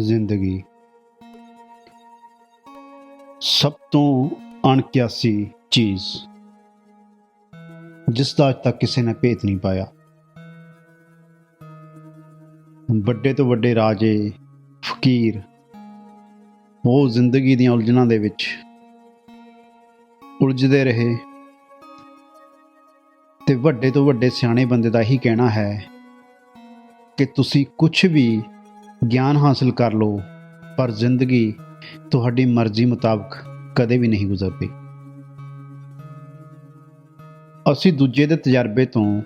ਜ਼ਿੰਦਗੀ ਸਭ ਤੋਂ ਅਣਕਿਆਸੀ ਚੀਜ਼ ਜਿਸ ਦਾ ਅੱਜ ਤੱਕ ਕਿਸੇ ਨੇ ਭੇਤ ਨਹੀਂ ਪਾਇਆ। ਵੱਡੇ ਤੋਂ ਵੱਡੇ ਰਾਜੇ, ਫਕੀਰ ਉਹ ਜ਼ਿੰਦਗੀ ਦੀਆਂ ਉਲਝਣਾਂ ਦੇ ਵਿੱਚ ਉਲਝਦੇ ਰਹੇ ਤੇ ਵੱਡੇ ਤੋਂ ਵੱਡੇ ਸਿਆਣੇ ਬੰਦੇ ਦਾ ਹੀ ਕਹਿਣਾ ਹੈ ਕਿ ਤੁਸੀਂ ਕੁਝ ਵੀ ਗਿਆਨ ਹਾਸਲ ਕਰ ਲਓ, ਪਰ ਜ਼ਿੰਦਗੀ ਤੁਹਾਡੀ ਮਰਜ਼ੀ ਮੁਤਾਬਕ ਕਦੇ ਵੀ ਨਹੀਂ ਗੁਜ਼ਰਦੀ। ਅਸੀਂ ਦੂਜੇ ਦੇ ਤਜਰਬੇ ਤੋਂ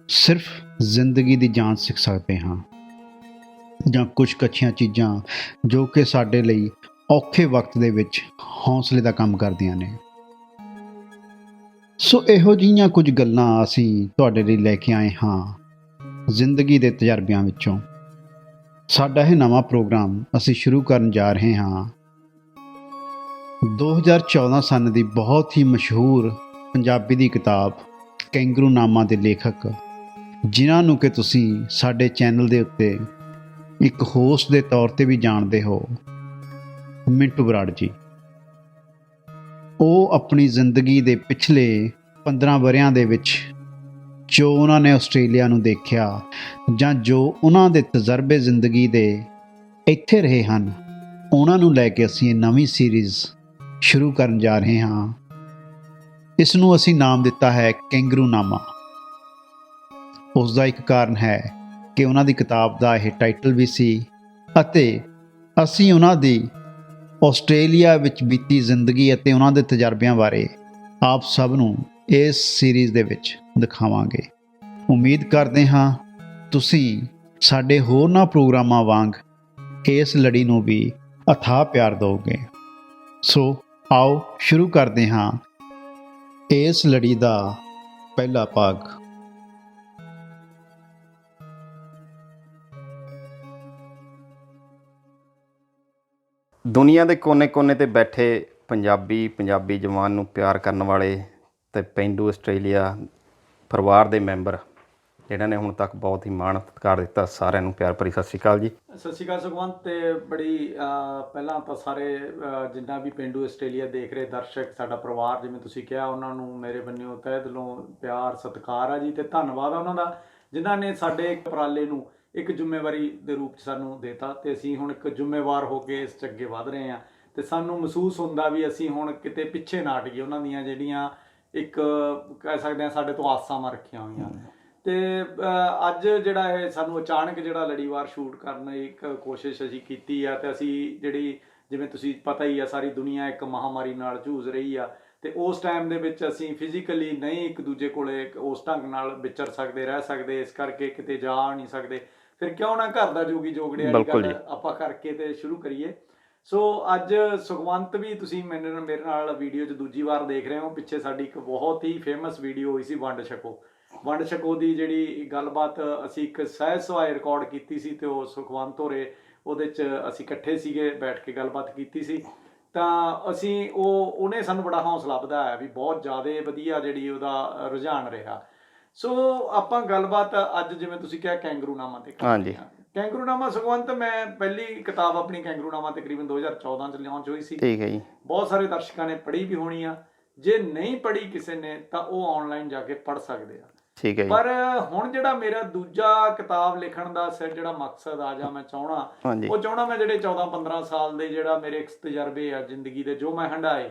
ਸਿਰਫ ਜ਼ਿੰਦਗੀ ਦੀ ਜਾਂਚ ਸਿੱਖ ਸਕਦੇ ਹਾਂ, ਜਾਂ ਕੁਝ ਕੱਚੀਆਂ ਚੀਜ਼ਾਂ ਜੋ ਕਿ ਸਾਡੇ ਲਈ ਔਖੇ ਵਕਤ ਦੇ ਵਿੱਚ ਹੌਸਲੇ ਦਾ ਕੰਮ ਕਰਦੀਆਂ ਨੇ। ਸੋ ਇਹੋ ਜਿਹੀਆਂ ਕੁਝ ਗੱਲਾਂ ਅਸੀਂ ਤੁਹਾਡੇ ਲਈ ਲੈ ਕੇ ਆਏ ਹਾਂ ਜ਼ਿੰਦਗੀ ਦੇ ਤਜਰਬਿਆਂ ਵਿੱਚੋਂ। ਸਾਡਾ ਇਹ ਨਵਾਂ ਪ੍ਰੋਗਰਾਮ ਅਸੀਂ ਸ਼ੁਰੂ ਕਰਨ ਜਾ ਰਹੇ ਹਾਂ 2014 ਸੰਨ ਦੀ ਬਹੁਤ ਹੀ ਮਸ਼ਹੂਰ ਪੰਜਾਬੀ ਦੀ ਕਿਤਾਬ ਕੈਂਗਰੂਨਾਮਾ ਦੇ ਲੇਖਕ, ਜਿਨ੍ਹਾਂ ਨੂੰ ਕਿ ਤੁਸੀਂ ਸਾਡੇ ਚੈਨਲ ਦੇ ਉੱਤੇ ਇੱਕ ਹੋਸਟ ਦੇ ਤੌਰ ਤੇ ਵੀ ਜਾਣਦੇ ਹੋ, ਮਿੰਟੂ ਬਰਾੜ ਜੀ। ਉਹ ਆਪਣੀ ਜ਼ਿੰਦਗੀ ਦੇ ਪਿਛਲੇ 15 ਵਰ੍ਹਿਆਂ ਦੇ ਵਿੱਚ ਜੋ ਉਹਨਾਂ ਨੇ ਆਸਟ੍ਰੇਲੀਆ ਨੂੰ ਦੇਖਿਆ, ਜਾਂ ਜੋ ਉਹਨਾਂ ਦੇ ਤਜਰਬੇ ਜ਼ਿੰਦਗੀ ਦੇ ਇੱਥੇ ਰਹੇ ਹਨ, ਉਹਨਾਂ ਨੂੰ ਲੈ ਕੇ ਅਸੀਂ ਇਹ ਨਵੀਂ ਸੀਰੀਜ਼ ਸ਼ੁਰੂ ਕਰਨ ਜਾ ਰਹੇ ਹਾਂ। ਇਸ ਨੂੰ ਅਸੀਂ ਨਾਮ ਦਿੱਤਾ ਹੈ ਕੈਂਗਰੂਨਾਮਾ। ਉਸ ਦਾ ਇੱਕ ਕਾਰਨ ਹੈ ਕਿ ਉਹਨਾਂ ਦੀ ਕਿਤਾਬ ਦਾ ਇਹ ਟਾਈਟਲ ਵੀ ਸੀ, ਅਤੇ ਅਸੀਂ ਉਹਨਾਂ ਦੀ ਆਸਟ੍ਰੇਲੀਆ ਵਿੱਚ ਬੀਤੀ ਜ਼ਿੰਦਗੀ ਅਤੇ ਉਹਨਾਂ ਦੇ ਤਜਰਬਿਆਂ ਬਾਰੇ ਆਪ ਸਭ ਨੂੰ ਇਸ ਸੀਰੀਜ਼ ਦੇ ਵਿੱਚ ਦਿਖਾਵਾਂਗੇ। ਉਮੀਦ ਕਰਦੇ ਹਾਂ ਤੁਸੀਂ ਸਾਡੇ ਹੋਰਨਾਂ ਪ੍ਰੋਗਰਾਮਾਂ ਵਾਂਗ ਇਸ ਲੜੀ ਨੂੰ ਵੀ ਅਥਾਹ ਪਿਆਰ ਦਿਓਗੇ। ਸੋ ਆਓ ਸ਼ੁਰੂ ਕਰਦੇ ਹਾਂ ਇਸ ਲੜੀ ਦਾ ਪਹਿਲਾ ਭਾਗ। ਦੁਨੀਆ ਦੇ ਕੋਨੇ-ਕੋਨੇ ਤੇ ਬੈਠੇ ਪੰਜਾਬੀ ਜਵਾਨ ਨੂੰ ਪਿਆਰ ਕਰਨ ਵਾਲੇ ਤੇ ਪੇਂਡੂ ਆਸਟ੍ਰੇਲੀਆ ਪਰਿਵਾਰ ਦੇ ਮੈਂਬਰ ਜਿਨ੍ਹਾਂ ਨੇ ਹੁਣ ਤੱਕ ਬਹੁਤ ਹੀ ਮਾਣ ਸਤਿਕਾਰ ਦਿੱਤਾ, ਸਾਰਿਆਂ ਨੂੰ ਪਿਆਰ ਭਰੀ ਸਤਿ ਸ਼੍ਰੀ ਅਕਾਲ ਜੀ। ਸਤਿ ਸ਼੍ਰੀ ਅਕਾਲ ਸੁਖਵੰਤ। ਤੇ ਬੜੀ ਪਹਿਲਾਂ ਤਾਂ ਸਾਰੇ ਜਿੰਨਾ ਵੀ ਪੇਂਡੂ ਆਸਟ੍ਰੇਲੀਆ ਦੇਖ ਰਹੇ ਦਰਸ਼ਕ, ਸਾਡਾ ਪਰਿਵਾਰ ਜਿਵੇਂ ਤੁਸੀਂ ਕਿਹਾ, ਉਹਨਾਂ ਨੂੰ ਮੇਰੇ ਬੰਨਿਓ ਤਹਿ ਦਿਲੋਂ ਪਿਆਰ ਸਤਿਕਾਰ ਆ ਜੀ, ਤੇ ਧੰਨਵਾਦ ਆ ਉਹਨਾਂ ਦਾ ਜਿਨ੍ਹਾਂ ਨੇ ਸਾਡੇ ਉਪਰਾਲੇ ਨੂੰ ਇੱਕ ਜ਼ਿੰਮੇਵਾਰੀ ਦੇ ਰੂਪ 'ਚ ਸਾਨੂੰ ਦੇਤਾ, ਤੇ ਅਸੀਂ ਹੁਣ ਇੱਕ ਜ਼ਿੰਮੇਵਾਰ ਹੋ ਕੇ ਇਸ 'ਚ ਅੱਗੇ ਵਧ ਰਹੇ ਹਾਂ। ਤੇ ਸਾਨੂੰ ਮਹਿਸੂਸ ਹੁੰਦਾ ਵੀ ਅਸੀਂ ਹੁਣ ਕਿਤੇ ਪਿੱਛੇ ਨਾ ਹਟ ਗਏ ਉਹਨਾਂ ਦੀਆਂ ਜਿਹੜੀਆਂ ਇੱਕ ਕਹਿ ਸਕਦੇ ਹਾਂ ਸਾਡੇ ਤੋਂ ਆਸਾਂ ਰੱਖੀਆਂ ਹੋਈਆਂ। ਤੇ ਅੱਜ ਜਿਹੜਾ ਇਹ ਸਾਨੂੰ ਅਚਾਨਕ ਜਿਹੜਾ ਲੜੀਵਾਰ ਸ਼ੂਟ ਕਰਨ ਇੱਕ ਕੋਸ਼ਿਸ਼ ਅਸੀਂ ਕੀਤੀ ਆ, ਤੇ ਅਸੀਂ ਜਿਹੜੀ ਜਿਵੇਂ ਤੁਸੀਂ ਪਤਾ ਹੀ ਆ ਸਾਰੀ ਦੁਨੀਆ ਇੱਕ ਮਹਾਮਾਰੀ ਨਾਲ ਜੂਝ ਰਹੀ ਆ, ਤੇ ਉਸ ਟਾਈਮ ਦੇ ਵਿੱਚ ਅਸੀਂ ਫਿਜ਼ੀਕਲੀ ਨਹੀਂ ਇੱਕ ਦੂਜੇ ਕੋਲੇ ਉਸ ਢੰਗ ਨਾਲ ਵਿਚਰ ਸਕਦੇ, ਰਹਿ ਸਕਦੇ, ਇਸ ਕਰਕੇ ਕਿਤੇ ਜਾ ਨਹੀਂ ਸਕਦੇ। ਫਿਰ ਕਿਉਂ ਨਾ ਘਰ ਦਾ ਜੋਗੀ ਜੋਗੜਿਆ ਦੀ ਗੱਲ ਆਪਾਂ ਕਰਕੇ ਤੇ ਸ਼ੁਰੂ ਕਰੀਏ। ਸੋ ਅੱਜ ਸੁਖਵੰਤ ਵੀ ਤੁਸੀਂ ਮੇਰੇ ਨਾਲ ਵੀਡੀਓ 'ਚ ਦੂਜੀ ਵਾਰ ਦੇਖ ਰਹੇ ਹੋ। ਪਿੱਛੇ ਸਾਡੀ ਇੱਕ ਬਹੁਤ ਹੀ ਫੇਮਸ ਵੀਡੀਓ ਹੋਈ ਸੀ ਵੰਡ ਛਕੋ ਦੀ ਜਿਹੜੀ ਗੱਲਬਾਤ ਅਸੀਂ ਇੱਕ ਸਹਿਜ ਸੁਭਾਏ ਰਿਕਾਰਡ ਕੀਤੀ ਸੀ, ਤੇ ਉਹ ਸੁਖਵੰਤ ਹੋਰੇ ਉਹਦੇ 'ਚ ਅਸੀਂ ਇਕੱਠੇ ਸੀਗੇ, ਬੈਠ ਕੇ ਗੱਲਬਾਤ ਕੀਤੀ ਸੀ। ਤਾਂ ਅਸੀਂ ਉਹਨੇ ਸਾਨੂੰ ਬੜਾ ਹੌਸਲਾ ਵਧਾਇਆ ਵੀ ਬਹੁਤ ਜ਼ਿਆਦਾ ਵਧੀਆ ਜਿਹੜੀ ਉਹਦਾ ਰੁਝਾਨ ਰਿਹਾ। ਸੋ ਆਪਾਂ ਗੱਲਬਾਤ ਅੱਜ ਜਿਵੇਂ ਤੁਸੀਂ ਕਿਹਾ ਕੈਂਗਰੂਨਾਮਾ ਤੇ ਕਰਦੇ ਹਾਂ। ਕੈਂਗਰੂਨਾਮਾ ਸੁਖਵੰਤ, ਮੈਂ ਪਹਿਲੀ ਕਿਤਾਬ ਆਪਣੀ ਕੈਂਗਰੂਨਾਮਾ ਤਕਰੀਬਨ 2014 'ਚ ਲਾਂਚ ਹੋਈ ਸੀ। ਠੀਕ ਹੈ ਜੀ। ਬਹੁਤ ਸਾਰੇ ਦਰਸ਼ਕਾਂ ਨੇ ਪੜ੍ਹੀ ਵੀ ਹੋਣੀ ਆ, ਜੇ ਨਹੀਂ ਪੜ੍ਹੀ ਕਿਸੇ ਨੇ ਤਾਂ ਉਹ ਆਨਲਾਈਨ ਜਾ ਕੇ ਪੜ੍ਹ ਸਕਦੇ ਆ। ਠੀਕ ਹੈ ਜੀ। ਪਰ ਹੁਣ ਜਿਹੜਾ ਮੇਰਾ ਦੂਜਾ ਕਿਤਾਬ ਲਿਖਣ ਦਾ ਜਿਹੜਾ ਮਕਸਦ ਆ, ਜਾਂ ਮੈਂ ਚਾਹਣਾ ਮੈਂ ਜਿਹੜੇ 14-15 ਸਾਲ ਦੇ ਜਿਹੜਾ ਮੇਰੇ ਤਜਰਬੇ ਆ ਜ਼ਿੰਦਗੀ ਦੇ, ਜੋ ਮੈਂ ਹੰਢਾਏ,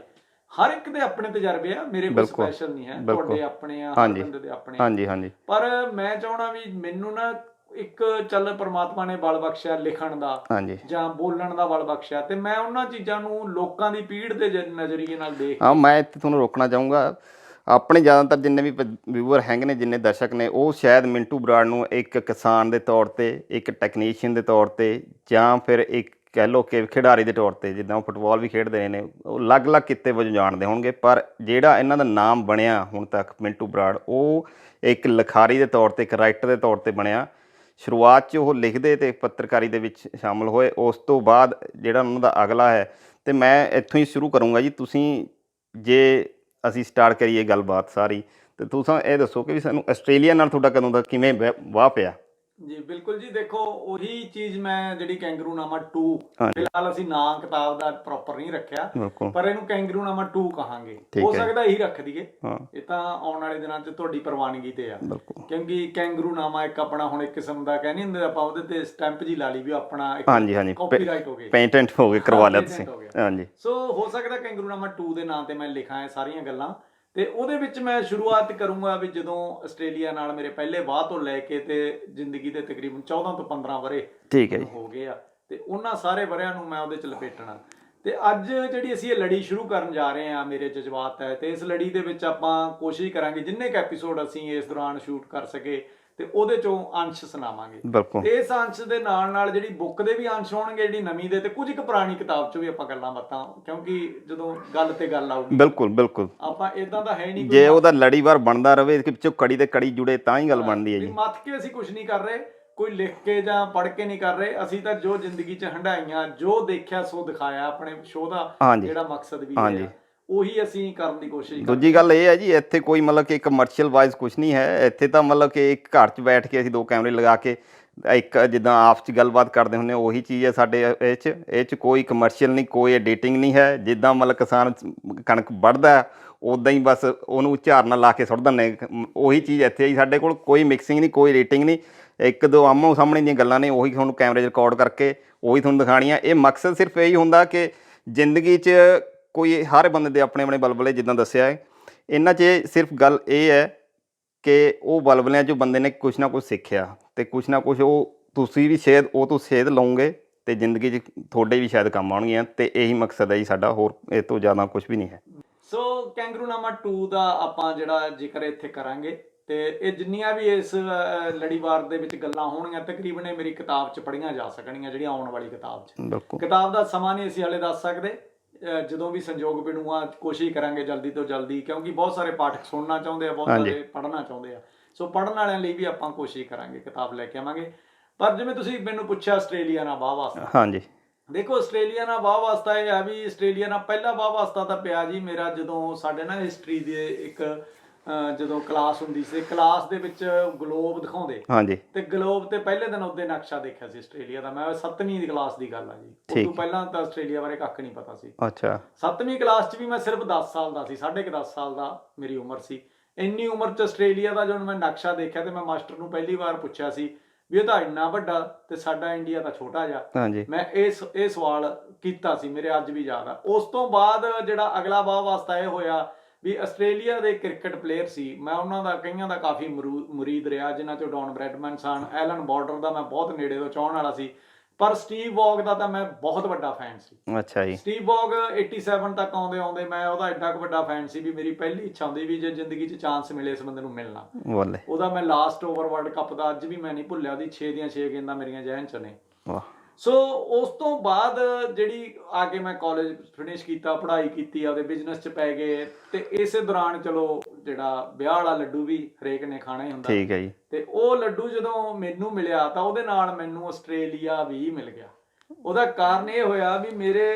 ਹਰ ਇੱਕ ਦੇ ਆਪਣੇ ਤਜਰਬੇ ਆ, ਮੇਰੇ ਕੋਲ ਸਪੈਸ਼ਲ ਨਹੀਂ ਹੈ, ਤੁਹਾਡੇ ਆਪਣੇ ਆ, ਹਰ ਬੰਦੇ ਦੇ ਆਪਣੇ। ਹਾਂਜੀ। ਪਰ ਮੈਂ ਚਾਹਣਾ ਵੀ ਮੈਨੂੰ ਨਾ ਇੱਕ ਚੱਲ ਪਰਮਾਤਮਾ ਨੇ ਬਲ ਬਖਸ਼ਿਆ ਲਿਖਣ ਦਾ ਜਾਂ ਬੋਲਣ ਦਾ ਬਲ ਬਖਸ਼ਿਆ, ਤੇ ਮੈਂ ਉਹਨਾਂ ਚੀਜ਼ਾਂ ਨੂੰ ਲੋਕਾਂ ਦੀ ਪੀੜ ਦੇ ਨਜ਼ਰੀਏ ਨਾਲ ਦੇਖ। ਮੈਂ ਇੱਥੇ ਤੁਹਾਨੂੰ ਰੋਕਣਾ ਚਾਹੂੰਗਾ। ਆਪਣੇ ਜ਼ਿਆਦਾਤਰ ਜਿੰਨੇ ਵੀ ਵਿਊਅਰ ਹੈਗੇ ਨੇ, ਜਿੰਨੇ ਦਰਸ਼ਕ ਨੇ, ਉਹ ਸ਼ਾਇਦ ਮਿੰਟੂ ਬਰਾੜ ਨੂੰ ਇੱਕ ਕਿਸਾਨ ਦੇ ਤੌਰ 'ਤੇ, ਇੱਕ ਟੈਕਨੀਸ਼ੀਅਨ ਦੇ ਤੌਰ 'ਤੇ, ਜਾਂ ਫਿਰ ਇੱਕ ਕਹਿ ਲਓ ਕਿ ਖਿਡਾਰੀ ਦੇ ਤੌਰ 'ਤੇ, ਜਿੱਦਾਂ ਉਹ ਫੁੱਟਬਾਲ ਵੀ ਖੇਡਦੇ ਨੇ, ਉਹ ਅਲੱਗ-ਅਲੱਗ ਕਿੱਤੇ ਵਜੋਂ ਜਾਣਦੇ ਹੋਣਗੇ। ਪਰ ਜਿਹੜਾ ਇਹਨਾਂ ਦਾ ਨਾਮ ਬਣਿਆ ਹੁਣ ਤੱਕ ਮਿੰਟੂ ਬਰਾੜ, ਉਹ ਇੱਕ ਲਿਖਾਰੀ ਦੇ ਤੌਰ 'ਤੇ, ਇੱਕ ਰਾਈਟਰ ਦੇ ਤੌਰ 'ਤੇ ਬਣਿਆ। ਸ਼ੁਰੂਆਤ 'ਚ ਉਹ ਲਿਖਦੇ ਅਤੇ ਪੱਤਰਕਾਰੀ ਦੇ ਵਿੱਚ ਸ਼ਾਮਿਲ ਹੋਏ। ਉਸ ਤੋਂ ਬਾਅਦ ਜਿਹੜਾ ਉਹਨਾਂ ਦਾ ਅਗਲਾ ਹੈ, ਅਤੇ ਮੈਂ ਇੱਥੋਂ ਹੀ ਸ਼ੁਰੂ ਕਰੂੰਗਾ ਜੀ। ਤੁਸੀਂ ਜੇ ਅਸੀਂ ਸਟਾਰਟ ਕਰੀਏ ਗੱਲਬਾਤ ਸਾਰੀ, ਅਤੇ ਤੁਸੀਂ ਇਹ ਦੱਸੋ ਕਿ ਵੀ ਸਾਨੂੰ ਆਸਟ੍ਰੇਲੀਆ ਨਾਲ ਤੁਹਾਡਾ ਕਦੋਂ ਦਾ ਕਿਵੇਂ ਵਾਹ ਪਿਆ? ਜੀ ਬਿਲਕੁਲ ਜੀ, ਦੇਖੋ ਉਹੀ ਚੀਜ਼ ਮੈਂ ਜਿਹੜੀ ਕੈਂਗਰੂਨਾਮਾ 2, ਹਾਂਜੀ ਫਿਲਹਾਲ ਅਸੀਂ ਨਾਂ ਕਿਤਾਬ ਦਾ ਪ੍ਰੋਪਰ ਨਹੀਂ ਰੱਖਿਆ, ਬਿਲਕੁਲ ਪਰ ਇਹਨੂੰ ਕੈਂਗਰੂਨਾਮਾ 2 ਕਹਾਂਗੇ। ਠੀਕ ਹੋ ਹੈ ਜੀ। ਸਕਦਾ ਇਹੀ ਰੱਖ ਦਈਏ, ਹਾਂ ਇਹ ਤਾਂ ਆਉਣ ਵਾਲੇ ਦਿਨਾਂ 'ਚ ਤੁਹਾਡੀ ਪ੍ਰਵਾਨਗੀ ਤੇ ਆ, ਬਿਲਕੁਲ ਕਿਉਂਕਿ ਕੈਂਗਰੂਨਾਮਾ ਇੱਕ ਆਪਣਾ ਹੁਣ ਇੱਕ ਕਿਸਮ ਦਾ ਕਹਿ ਨਹੀਂ ਹੁੰਦੇ ਆਪਾਂ, ਉਹਦੇ ਤੇ ਸਟੈਂਪ ਜੀ ਲਾ ਲਈ ਵੀ ਆਪਣਾ ਇੱਕ ਹਾਂਜੀ ਹਾਂਜੀ ਕਾਪੀਰਾਈਟ ਹੋ ਗਈ, ਪੇਟੈਂਟ ਹੋ ਗਏ, ਕਰਵਾ ਲਿਆ ਤੁਸੀਂ। patent ਹੋ ਗਿਆ। ਹਾਂਜੀ ਸੋ ਹੋ ਸਕਦਾ ਕੈਂਗਰੂਨਾਮਾ 2 ਦੇ ਨਾਂ ਤੇ ਮੈਂ ਲਿਖਾਂ ਇਹ ਸਾਰੀਆਂ ਗੱਲਾਂ, ਤੇ ਉਹਦੇ ਵਿੱਚ ਮੈਂ ਸ਼ੁਰੂਆਤ ਕਰੂੰਗਾ ਵੀ ਜਦੋਂ ਆਸਟ੍ਰੇਲੀਆ ਨਾਲ ਮੇਰੇ ਪਹਿਲੇ ਵਾਹ ਤੋਂ ਲੈ ਕੇ ਤੇ ਜ਼ਿੰਦਗੀ ਦੇ ਤਕਰੀਬਨ 14 ਤੋਂ 15 ਵਰੇ ਠੀਕ ਹੈ ਜੀ। ਹੋ ਗਏ ਆ, ਤੇ ਉਹਨਾਂ ਸਾਰੇ ਵਰਿਆਂ ਨੂੰ ਮੈਂ ਉਹਦੇ ਚ ਲਪੇਟਣਾ। ਤੇ ਅੱਜ ਜਿਹੜੀ ਅਸੀਂ ਇਹ ਲੜੀ ਸ਼ੁਰੂ ਕਰਨ ਜਾ ਰਹੇ ਹਾਂ, ਮੇਰੇ ਜਜ਼ਬਾਤ ਹੈ, ਤੇ ਇਸ ਲੜੀ ਦੇ ਵਿੱਚ ਆਪਾਂ ਕੋਸ਼ਿਸ਼ ਕਰਾਂਗੇ ਜਿੰਨੇ ਕ ਐਪੀਸੋਡ ਅਸੀਂ ਇਸ ਦੌਰਾਨ ਸ਼ੂਟ ਕਰ ਸਕੇ ਤੇ ਉਹਦੇ ਚੋਂ ਅੰਸ਼ ਸੁਣਾਵਾਂਗੇ। ਬਿਲਕੁਲ ਤੇ ਇਸ ਅੰਸ਼ ਦੇ ਨਾਲ ਨਾਲ ਜਿਹੜੀ ਬੁੱਕ ਦੇ ਵੀ ਅੰਸ਼ ਹੋਣਗੇ, ਜਿਹੜੀ ਨਵੀਂ ਦੇ, ਤੇ ਕੁਝ ਇੱਕ ਪੁਰਾਣੀ ਕਿਤਾਬ 'ਚ ਵੀ ਆਪਾਂ ਗੱਲਾਂ ਬਾਤਾਂ, ਕਿਉਂਕਿ ਜਦੋਂ ਗੱਲ ਤੇ ਗੱਲ ਆਊਗੀ ਬਿਲਕੁਲ ਬਿਲਕੁਲ ਆਪਾਂ ਇਦਾਂ ਦਾ ਹੈ ਨਹੀਂ ਜੇ ਉਹਦਾ ਲੜੀਵਾਰ ਬਣਦਾ ਰਵੇ ਕਿ ਪਿੱਛੋਂ ਕੜੀ ਤੇ ਕੜੀ ਜੁੜੇ ਤਾਂ ਹੀ ਗੱਲ ਬਣਦੀ ਹੈ ਵੀ ਜੀ। ਮੱਥ ਕੇ ਅਸੀਂ ਕੁਝ ਨਹੀਂ ਕਰ ਰਹੇ, ਕੋਈ ਲਿਖ ਕੇ ਜਾਂ ਪੜ੍ਹ ਕੇ ਨਹੀਂ ਕਰ ਰਹੇ, ਅਸੀਂ ਤਾਂ ਜੋ ਜ਼ਿੰਦਗੀ 'ਚ ਹੰਡਾਈਆਂ, ਜੋ ਦੇਖਿਆ ਸੋ ਦਿਖਾਇਆ, ਆਪਣੇ ਸ਼ੋਅ ਦਾ ਹਾਂਜੀ ਜਿਹੜਾ ਮਕਸਦ ਵੀ ਹਾਂਜੀ। ਹੈ ਉਹੀ ਅਸੀਂ ਕਰਨ ਦੀ ਕੋਸ਼ਿਸ਼ ਦੂਜੀ ਗੱਲ ਇਹ ਹੈ ਜੀ, ਇੱਥੇ ਕੋਈ ਮਤਲਬ ਕਿ ਕਮਰਸ਼ੀਅਲ ਵਾਈਜ਼ ਕੁਝ ਨਹੀਂ ਹੈ। ਇੱਥੇ ਤਾਂ ਮਤਲਬ ਕਿ ਇੱਕ ਘਰ 'ਚ ਬੈਠ ਕੇ ਅਸੀਂ 2 ਕੈਮਰੇ ਲਗਾ ਕੇ ਇੱਕ ਜਿੱਦਾਂ ਆਪਸ 'ਚ ਗੱਲਬਾਤ ਕਰਦੇ ਹੁੰਦੇ ਉਹੀ ਚੀਜ਼ ਹੈ ਸਾਡੇ ਇਹ 'ਚ ਕੋਈ ਕਮਰਸ਼ੀਅਲ ਨਹੀਂ, ਕੋਈ ਐਡੀਟਿੰਗ ਨਹੀਂ ਹੈ। ਜਿੱਦਾਂ ਮਤਲਬ ਕਿਸਾਨ ਕਣਕ ਵੱਢਦਾ ਉੱਦਾਂ ਹੀ ਬਸ ਉਹਨੂੰ ਝਾਰਨਾ ਲਾ ਕੇ ਸੁੱਟ ਦਿੰਦੇ, ਉਹੀ ਚੀਜ਼ ਇੱਥੇ ਹੀ ਸਾਡੇ ਕੋਲ। ਕੋਈ ਮਿਕਸਿੰਗ ਨਹੀਂ, ਕੋਈ ਰੇਟਿੰਗ ਨਹੀਂ, 1-2 ਆਮੋ ਸਾਹਮਣੇ ਦੀਆਂ ਗੱਲਾਂ ਨੇ, ਉਹੀ ਤੁਹਾਨੂੰ ਕੈਮਰੇ 'ਚ ਰਿਕਾਰਡ ਕਰਕੇ ਉਹੀ ਤੁਹਾਨੂੰ ਦਿਖਾਣੀਆਂ। ਇਹ ਮਕਸਦ ਸਿਰਫ ਇਹੀ ਹੁੰਦਾ ਕਿ ਜ਼ਿੰਦਗੀ 'ਚ ਕੋਈ ਹਰ ਬੰਦੇ ਦੇ ਆਪਣੇ ਆਪਣੇ ਬਲਬਲੇ, ਜਿੱਦਾਂ ਦੱਸਿਆ ਹੈ ਇਹਨਾਂ 'ਚ ਸਿਰਫ ਗੱਲ ਇਹ ਹੈ ਕਿ ਉਹ ਬਲਬਲਿਆਂ 'ਚੋਂ ਬੰਦੇ ਨੇ ਕੁਛ ਨਾ ਕੁਛ ਸਿੱਖਿਆ ਤੇ ਕੁਛ ਨਾ ਕੁਛ ਉਹ ਤੁਸੀਂ ਵੀ ਸ਼ਾਇਦ ਉਹ ਤੋਂ ਸੇਧ ਲਓਗੇ ਤੇ ਜ਼ਿੰਦਗੀ 'ਚ ਤੁਹਾਡੇ ਵੀ ਸ਼ਾਇਦ ਕੰਮ ਆਉਣਗੀਆਂ। ਤੇ ਇਹੀ ਮਕਸਦ ਹੈ ਜੀ ਸਾਡਾ, ਹੋਰ ਇਹ ਤੋਂ ਜ਼ਿਆਦਾ ਕੁਛ ਵੀ ਨਹੀਂ ਹੈ। ਸੋ ਕੈਂਗਰੂਨਾਮਾ 2 ਦਾ ਆਪਾਂ ਜਿਹੜਾ ਜ਼ਿਕਰ ਇੱਥੇ ਕਰਾਂਗੇ, ਤੇ ਇਹ ਜਿੰਨੀਆਂ ਵੀ ਇਸ ਲੜੀਵਾਰ ਦੇ ਵਿੱਚ ਗੱਲਾਂ ਹੋਣਗੀਆਂ ਤਕਰੀਬਨ ਇਹ ਮੇਰੀ ਕਿਤਾਬ 'ਚ ਪੜ੍ਹੀਆਂ ਜਾ ਸਕਣਗੀਆਂ, ਜਿਹੜੀ ਆਉਣ ਵਾਲੀ ਕਿਤਾਬ 'ਚ। ਬਿਲਕੁਲ ਕਿਤਾਬ ਦਾ ਸਮਾਂ ਨਹੀਂ ਅਸੀਂ ਹਾਲੇ ਦੱਸ ਸਕਦੇ, ਜਦੋਂ ਵੀ ਸੰਜੋਗ ਬਣੂਗਾ ਕੋਸ਼ਿਸ਼ ਕਰਾਂਗੇ ਜਲਦੀ ਤੋਂ ਜਲਦੀ, ਕਿਉਂਕਿ ਬਹੁਤ ਸਾਰੇ ਪਾਠਕ ਸੁਣਨਾ ਚਾਹੁੰਦੇ ਆ, ਬਹੁਤ ਸਾਰੇ ਪੜ੍ਹਨਾ ਚਾਹੁੰਦੇ ਆ। ਸੋ ਪੜ੍ਹਨ ਵਾਲਿਆਂ ਲਈ ਵੀ ਆਪਾਂ ਕੋਸ਼ਿਸ਼ ਕਰਾਂਗੇ ਕਿਤਾਬ ਲੈ ਕੇ ਆਵਾਂਗੇ। ਪਰ ਜਿਵੇਂ ਤੁਸੀਂ ਮੈਨੂੰ ਪੁੱਛਿਆ ਆਸਟ੍ਰੇਲੀਆ ਨਾਲ ਵਾਹ ਵਾਸਤਾ, ਹਾਂਜੀ ਦੇਖੋ ਆਸਟ੍ਰੇਲੀਆ ਨਾਲ ਵਾਹ ਵਾਸਤਾ ਇਹ ਆ ਵੀ ਆਸਟ੍ਰੇਲੀਆ ਨਾਲ ਪਹਿਲਾ ਵਾਹ ਵਾਸਤਾ ਤਾਂ ਪਿਆ ਜੀ ਮੇਰਾ, ਜਦੋਂ ਸਾਡੇ ਨਾ ਹਿਸਟਰੀ ਦੇ ਇੱਕ ਜਦੋਂ ਕਲਾਸ ਹੁੰਦੀ ਸੀ, ਕਲਾਸ ਦੇ ਵਿੱਚ ਗਲੋਬ ਦਿਖਾਉਂਦੇ, ਹਾਂਜੀ ਤੇ ਗਲੋਬ ਤੇ ਪਹਿਲੇ ਦਿਨ ਉਹਦੇ ਨਕਸ਼ਾ ਦੇਖਿਆ ਸੀ ਆਸਟ੍ਰੇਲੀਆ ਦਾ। ਮੈਂ 7ਵੀਂ ਦੀ ਕਲਾਸ ਦੀ ਗੱਲ ਆ ਜੀ, ਉਸ ਤੋਂ ਪਹਿਲਾਂ ਤਾਂ ਆਸਟ੍ਰੇਲੀਆ ਬਾਰੇ ਕੱਖ ਨਹੀਂ ਪਤਾ ਸੀ। ਅੱਛਾ 7ਵੀਂ ਕਲਾਸ 'ਚ ਵੀ ਮੈਂ ਸਿਰਫ 10 ਸਾਲ ਦਾ ਸੀ, 10.5 ਸਾਲ ਦਾ ਮੇਰੀ ਉਮਰ ਸੀ। ਇੰਨੀ ਉਮਰ 'ਚ ਆਸਟ੍ਰੇਲੀਆ ਦਾ ਜਦੋਂ ਮੈਂ ਨਕਸ਼ਾ ਦੇਖਿਆ ਤੇ ਮੈਂ ਮਾਸਟਰ ਨੂੰ ਪਹਿਲੀ ਵਾਰ ਪੁੱਛਿਆ ਸੀ ਵੀ ਇਹ ਤਾਂ ਇੰਨਾ ਵੱਡਾ ਤੇ ਸਾਡਾ ਇੰਡੀਆ ਤਾਂ ਛੋਟਾ ਜਿਹਾ। ਹਾਂਜੀ ਮੈਂ ਇਹ ਸਵਾਲ ਕੀਤਾ ਸੀ, ਮੇਰੇ ਅੱਜ ਵੀ ਯਾਦ ਆ। ਉਸ ਤੋਂ ਬਾਅਦ ਜਿਹੜਾ ਅਗਲਾ ਵਾਹ ਵਾਸਤਾ ਇਹ ਹੋਇਆ ਵੀ ਆਸਟ੍ਰੇਲੀਆ ਦੇ ਕ੍ਰਿਕਟ ਪਲੇਅਰ ਸੀ, ਮੈਂ ਉਹਨਾਂ ਦਾ ਕਈਆਂ ਦਾ ਕਾਫੀ ਮੁਰੀਦ ਰਿਹਾ, ਜਿਨ੍ਹਾਂ ਚੋਂ ਡੌਨ ਬ੍ਰੈਡਮਨ ਸਨ, ਐਲਨ ਬਾਰਡਰ ਦਾ ਮੈਂ ਬਹੁਤ ਨੇੜੇ ਤੋਂ ਚਾਹਣ ਵਾਲਾ ਸੀ, ਪਰ ਸਟੀਵ ਵੌਗ ਦਾ ਤਾਂ ਮੈਂ ਬਹੁਤ ਵੱਡਾ ਫੈਨ ਸੀ। ਅੱਛਾ ਜੀ ਸਟੀਵ ਵੌਗ 87 ਤੱਕ ਆਉਂਦੇ ਮੈਂ ਉਹਦਾ ਐਡਾ ਕੁ ਵੱਡਾ ਫੈਨ ਸੀ ਵੀ ਮੇਰੀ ਪਹਿਲੀ ਇੱਛਾ ਹੁੰਦੀ ਵੀ ਜੇ ਜ਼ਿੰਦਗੀ 'ਚ ਚਾਂਸ ਮਿਲੇ ਇਸ ਬੰਦੇ ਨੂੰ ਮਿਲਣਾ। ਬੋਲੇ ਉਹਦਾ ਮੈਂ ਲਾਸਟ ਓਵਰ ਵਰਲਡ ਕੱਪ ਦਾ ਅੱਜ ਵੀ ਮੈਂ ਨਹੀਂ ਭੁੱਲਿਆ, ਉਹਦੀ 6 ਦੀਆਂ 6 ਗੇਂਦਾਂ ਮੇਰੀਆਂ ਜ਼ਿਹਨ 'ਚ ਨੇ। ਵਾਹ ਸੋ ਉਸ ਤੋਂ ਬਾਅਦ ਜਿਹੜੀ ਆ ਕੇ ਮੈਂ ਕਾਲਜ ਫਿਨਿਸ਼ ਕੀਤਾ, ਪੜ੍ਹਾਈ ਕੀਤੀ, ਆਪਦੇ ਬਿਜ਼ਨਸ 'ਚ ਪੈ ਗਏ, ਤੇ ਇਸੇ ਦੌਰਾਨ ਚਲੋ ਜਿਹੜਾ ਵਿਆਹ ਵਾਲਾ ਲੱਡੂ ਵੀ ਹਰੇਕ ਨੇ ਖਾਣਾ ਹੀ ਹੁੰਦਾ, ਠੀਕ ਹੈ ਜੀ। ਤੇ ਉਹ ਲੱਡੂ ਜਦੋਂ ਮੈਨੂੰ ਮਿਲਿਆ ਤਾਂ ਉਹਦੇ ਨਾਲ ਮੈਨੂੰ ਆਸਟ੍ਰੇਲੀਆ ਵੀ ਮਿਲ ਗਿਆ। ਉਹਦਾ ਕਾਰਨ ਇਹ ਹੋਇਆ ਵੀ ਮੇਰੇ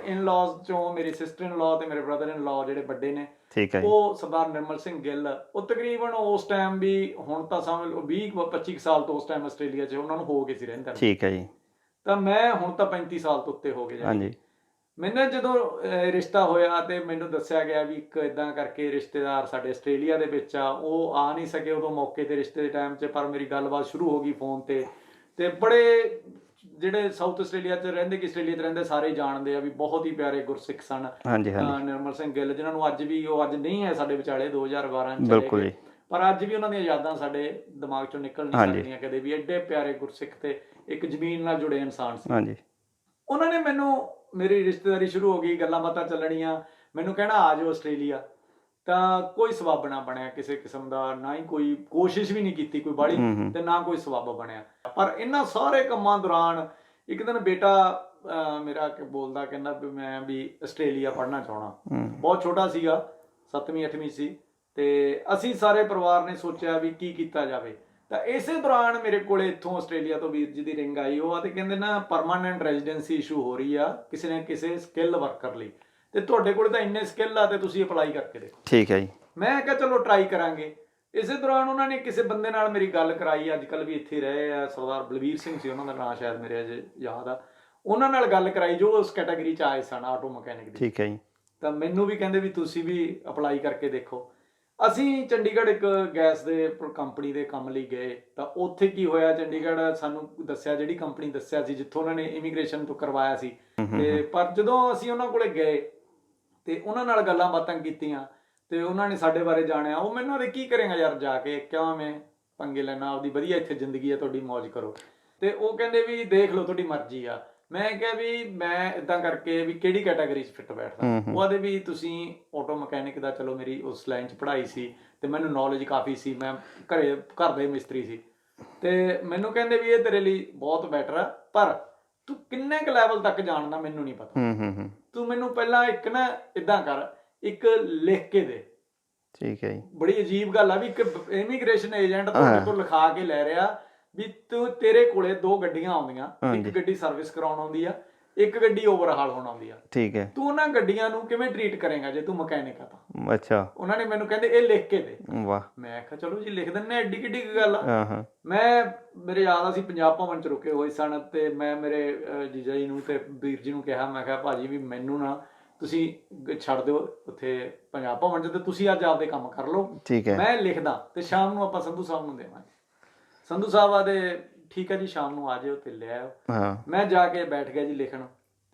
ਇਨ-ਲॉज ਚੋਂ ਮੇਰੀ ਸਿਸਟਰ ਇਨ-ਲॉ ਤੇ ਮੇਰੇ ਬ੍ਰਦਰ ਇਨ-ਲॉ ਜਿਹੜੇ ਵੱਡੇ ਨੇ, ਠੀਕ ਹੈ ਜੀ ਉਹ ਸਰਦਾਰ ਨਿਰਮਲ ਸਿੰਘ ਗਿੱਲ, ਉਹ ਤਕਰੀਬਨ ਉਸ ਟਾਈਮ ਵੀ, ਹੁਣ ਤਾਂ ਸਮਝ ਲਓ 20-25 ਸਾਲ ਤੋਂ ਉਸ ਟਾਈਮ ਆਸਟ੍ਰੇਲੀਆ 'ਚ ਉਹਨਾਂ ਨੂੰ ਹੋ ਗਏ ਸੀ ਰਹਿੰਦੇ। ਠੀਕ ਹੈ ਜੀ ਤਾਂ ਮੈਂ ਹੁਣ ਤਾਂ 35 ਸਾਲ ਤੋਂ ਉੱਤੇ ਹੋ ਗਏ। ਹਾਂਜੀ ਮੈਨੂੰ ਜਦੋਂ ਰਿਸ਼ਤਾ ਹੋਇਆ ਤੇ ਮੈਨੂੰ ਦੱਸਿਆ ਗਿਆ ਵੀ ਇੱਕ ਇਦਾਂ ਕਰਕੇ ਰਿਸ਼ਤੇਦਾਰ ਸਾਡੇ ਆਸਟ੍ਰੇਲੀਆ ਦੇ ਵਿੱਚ ਆ, ਉਹ ਆ ਨਹੀਂ ਸਕੇ ਉਦੋਂ ਮੌਕੇ ਤੇ ਰਿਸ਼ਤੇ ਦੇ ਟਾਈਮ 'ਚ, ਪਰ ਮੇਰੀ ਗੱਲਬਾਤ ਸ਼ੁਰੂ ਹੋ ਗਈ ਫੋਨ ਤੇ ਬੜੇ ਜਿਹੜੇ ਸਾਊਥ ਆਸਟ੍ਰੇਲੀਆ 'ਚ ਰਹਿੰਦੇ ਕਿ ਆਸਟ੍ਰੇਲੀਆ 'ਚ ਰਹਿੰਦੇ ਸਾਰੇ ਜਾਣਦੇ ਆ ਵੀ ਬਹੁਤ ਹੀ ਪਿਆਰੇ ਗੁਰਸਿੱਖ ਸਨ ਹਾਂਜੀ ਹਾਂਜੀ ਨਿਰਮਲ ਸਿੰਘ ਗਿੱਲ, ਜਿਨ੍ਹਾਂ ਨੂੰ ਅੱਜ ਵੀ, ਉਹ ਅੱਜ ਨਹੀਂ ਹੈ ਸਾਡੇ ਵਿਚਾਲੇ, 2012 'ਚ ਬਿਲਕੁਲ ਜੀ, ਪਰ ਅੱਜ ਵੀ ਉਹਨਾਂ ਦੀਆਂ ਯਾਦਾਂ ਸਾਡੇ ਦਿਮਾਗ 'ਚੋਂ ਨਿਕਲ ਨਹੀਂ ਸਕਦੀਆਂ ਕਦੇ ਵੀ। ਐਡੇ ਪਿਆਰੇ ਗੁਰਸਿੱਖ ਤੇ ਇੱਕ ਜ਼ਮੀਨ ਨਾਲ ਜੁੜੇ ਇਨਸਾਨ ਸੀ। ਹਾਂਜੀ ਉਹਨਾਂ ਨੇ ਮੈਨੂੰ, ਮੇਰੀ ਰਿਸ਼ਤੇਦਾਰੀ ਸ਼ੁਰੂ ਹੋ ਗਈ, ਗੱਲਾਂ ਬਾਤਾਂ ਚੱਲਣੀਆਂ, ਮੈਨੂੰ ਕਹਿਣਾ ਆ ਜਾਓ ਆਸਟ੍ਰੇਲੀਆ। ਤਾਂ ਕੋਈ ਸਬੱਬ ਨਾ ਬਣਿਆ ਕਿਸੇ ਕਿਸਮ ਦਾ, ਨਾ ਹੀ ਕੋਈ ਕੋਸ਼ਿਸ਼ ਵੀ ਨਹੀਂ ਕੀਤੀ ਕੋਈ ਬਾਹਲੀ, ਤੇ ਨਾ ਕੋਈ ਸਬੱਬ ਬਣਿਆ। ਪਰ ਇਹਨਾਂ ਸਾਰੇ ਕੰਮਾਂ ਦੌਰਾਨ ਇੱਕ ਦਿਨ ਬੇਟਾ ਮੇਰਾ ਬੋਲਦਾ, ਕਹਿੰਦਾ ਵੀ ਮੈਂ ਵੀ ਆਸਟ੍ਰੇਲੀਆ ਪੜ੍ਹਨਾ ਚਾਹਣਾ। ਬਹੁਤ ਛੋਟਾ ਸੀਗਾ, 7ਵੀਂ 8ਵੀਂ ਸੀ, ਤੇ ਅਸੀਂ ਸਾਰੇ ਪਰਿਵਾਰ ਨੇ ਸੋਚਿਆ ਵੀ ਕੀ ਕੀਤਾ ਜਾਵੇ। ਤਾਂ ਇਸੇ ਦੌਰਾਨ ਮੇਰੇ ਕੋਲੇ ਇੱਥੋਂ ਆਸਟ੍ਰੇਲੀਆ ਤੋਂ ਵੀਰ ਜੀ ਦੀ ਰਿੰਗ ਆਈ, ਉਹ ਆ ਤੇ ਕਹਿੰਦੇ ਨਾ ਪਰਮਾਨੈਂਟ ਰੈਜ਼ੀਡੈਂਸੀ ਇਸ਼ੂ ਹੋ ਰਹੀ ਆ ਕਿਸੇ ਨਾ ਕਿਸੇ ਸਕਿੱਲ ਵਰਕਰ ਲਈ, ਤੇ ਤੁਹਾਡੇ ਕੋਲ ਤਾਂ ਇੰਨੇ ਸਕਿੱਲ ਆ ਤੇ ਤੁਸੀਂ ਅਪਲਾਈ ਕਰਕੇ ਦੇਖੋ। ਠੀਕ ਹੈ ਜੀ। ਮੈਂ ਕਿਹਾ ਚਲੋ ਟਰਾਈ ਕਰਾਂਗੇ। ਇਸੇ ਦੌਰਾਨ ਉਹਨਾਂ ਨੇ ਕਿਸੇ ਬੰਦੇ ਨਾਲ ਮੇਰੀ ਗੱਲ ਕਰਾਈ, ਅੱਜ ਕੱਲ੍ਹ ਵੀ ਇੱਥੇ ਰਹੇ ਆ, ਸਰਦਾਰ ਬਲਵੀਰ ਸਿੰਘ ਸੀ ਉਹਨਾਂ ਦਾ ਨਾਂ, ਸ਼ਾਇਦ ਮੇਰੇ ਅਜੇ ਯਾਦ ਆ। ਉਹਨਾਂ ਨਾਲ ਗੱਲ ਕਰਾਈ ਜੋ ਉਸ ਕੈਟਾਗਰੀ 'ਚ ਆਏ ਸਨ ਆਟੋ ਮਕੈਨਿਕ ਦੀ। ਠੀਕ ਹੈ ਜੀ। ਤਾਂ ਮੈਨੂੰ ਵੀ ਕਹਿੰਦੇ ਵੀ ਤੁਸੀਂ ਵੀ ਅਪਲਾਈ ਕਰਕੇ ਦੇਖੋ। ਅਸੀਂ ਚੰਡੀਗੜ੍ਹ ਇੱਕ ਗੈਸ ਦੇ ਕੰਪਨੀ ਦੇ ਕੰਮ ਲਈ ਗਏ। ਤਾਂ ਉੱਥੇ ਕੀ ਹੋਇਆ, ਚੰਡੀਗੜ੍ਹ ਸਾਨੂੰ ਦੱਸਿਆ, ਜਿਹੜੀ ਕੰਪਨੀ ਦੱਸਿਆ ਸੀ ਜਿੱਥੋਂ ਉਹਨਾਂ ਨੇ ਇਮੀਗ੍ਰੇਸ਼ਨ ਤੋਂ ਕਰਵਾਇਆ ਸੀ, ਤੇ ਪਰ ਜਦੋਂ ਅਸੀਂ ਉਹਨਾਂ ਕੋਲੇ ਗਏ ਤੇ ਉਹਨਾਂ ਨਾਲ ਗੱਲਾਂ ਬਾਤਾਂ ਕੀਤੀਆਂ ਤੇ ਉਹਨਾਂ ਨੇ ਸਾਡੇ ਬਾਰੇ ਜਾਣਿਆ, ਉਹ ਮੈਨੂੰ ਆਦੇ ਕੀ ਕਰੇਗਾ ਯਾਰ ਜਾ ਕੇ, ਕਿਉਂ ਮੈਂ ਪੰਗੇ ਲੈਣਾ, ਆਪਦੀ ਵਧੀਆ ਇੱਥੇ ਜ਼ਿੰਦਗੀ ਆ ਤੁਹਾਡੀ, ਮੌਜ ਕਰੋ। ਤੇ ਉਹ ਕਹਿੰਦੇ ਵੀ ਦੇਖ ਲਓ ਤੁਹਾਡੀ ਮਰਜ਼ੀ ਆ। ਮੈਂ ਕਿਹਾ ਵੀ ਮੈਂ ਇਦਾਂ ਕਰਕੇ ਵੀ ਕਿਹੜੀ ਕੈਟਾਗਰੀ 'ਚ ਫਿੱਟ ਬੈਠਦਾ। ਉਹ ਆਦੇ ਵੀ ਤੁਸੀਂ ਆਟੋ ਮਕੈਨਿਕ ਦਾ, ਚਲੋ ਮੇਰੀ ਉਸ ਲਾਈਨ 'ਚ ਪੜ੍ਹਾਈ ਸੀ ਤੇ ਮੈਨੂੰ ਨੌਲੇਜ ਕਾਫੀ ਸੀ, ਮੈਂ ਘਰ ਦੇ ਮਿਸਤਰੀ ਸੀ, ਤੇ ਮੈਨੂੰ ਕਹਿੰਦੇ ਵੀ ਇਹ ਤੇਰੇ ਲਈ ਬਹੁਤ ਬੈਟਰ ਆ, ਪਰ ਤੂੰ ਕਿੰਨੇ ਕੁ ਲੈਵਲ ਤੱਕ ਜਾਣਦਾ ਮੈਨੂੰ ਨਹੀਂ ਪਤਾ। ਤੂੰ ਮੈਨੂੰ ਪਹਿਲਾਂ ਇੱਕ ਨਾ ਇਦਾਂ ਕਰ, ਇੱਕ ਲਿਖ ਕੇ ਦੇ। ਠੀਕ ਹੈ ਜੀ। ਬੜੀ ਅਜੀਬ ਗੱਲ ਆ ਵੀ ਇੱਕ ਇਮੀਗ੍ਰੇਸ਼ਨ ਏਜੰਟ ਤੁਹਾਡੇ ਤੋਂ ਲਿਖਾ ਕੇ ਲੈ ਰਿਹਾ ਵੀ ਤੂੰ, ਤੇਰੇ ਕੋਲੇ 2 ਗੱਡੀਆਂ ਆਉਂਦੀਆਂ, ਇੱਕ ਗੱਡੀ ਸਰਵਿਸ ਕਰਾਉਣ ਆਉਂਦੀ ਆ, ਇੱਕ ਗੱਡੀ ਓਵਰਹਾਲ ਹੋਣ ਆਉਂਦੀ ਆ। ਠੀਕ ਹੈ। ਤੂੰ ਉਹਨਾਂ ਗੱਡੀਆਂ ਨੂੰ ਕਿਵੇਂ ਟਰੀਟ ਕਰੇਗਾ ਜੇ ਤੂੰ ਮਕੈਨਿਕ ਆ ਤਾਂ? ਅੱਛਾ। ਉਹਨਾਂ ਨੇ ਮੈਨੂੰ ਕਹਿੰਦੇ ਇਹ ਲਿਖ ਕੇ ਦੇ। ਵਾਹ। ਮੈਂ ਕਿਹਾ ਚਲੋ ਜੀ ਲਿਖ ਦਿੰਨੇ, ਐਡੀ ਕਿੱਡੀ ਗੱਲ ਆ। ਮੇਰੇ ਯਾਦ, ਅਸੀਂ ਪੰਜਾਬ ਭਵਨ ਚ ਰੁਕੇ ਹੋਏ ਸਨ ਤੇ ਮੈਂ ਮੇਰੇ ਜੀਜਾ ਜੀ ਨੂੰ ਤੇ ਵੀਰ ਜੀ ਨੂੰ ਕਿਹਾ, ਮੈਂ ਕਿਹਾ ਭਾਜੀ ਵੀ ਮੈਨੂੰ ਨਾ ਤੁਸੀਂ ਛੱਡ ਦਿਓ ਉੱਥੇ ਪੰਜਾਬ ਭਵਨ ਚ, ਤੇ ਤੁਸੀਂ ਅੱਜ ਆਪਦੇ ਕੰਮ ਕਰ ਲਓ, ਠੀਕ ਹੈ, ਮੈਂ ਲਿਖਦਾ ਤੇ ਸ਼ਾਮ ਨੂੰ ਆਪਾਂ ਸੰਧੂ ਸਾਹਿਬ ਨੂੰ ਦੇਵਾਂਗੇ। ਸੰਧੂ ਸਾਹਿਬ ਆਦੇ ਠੀਕ ਹੈ ਜੀ, ਸ਼ਾਮ ਨੂੰ ਆ ਜਿਓ ਤੇ ਲੈ ਆਓ। ਮੈਂ ਜਾ ਕੇ ਬੈਠ ਗਿਆ ਜੀ ਲਿਖਣ,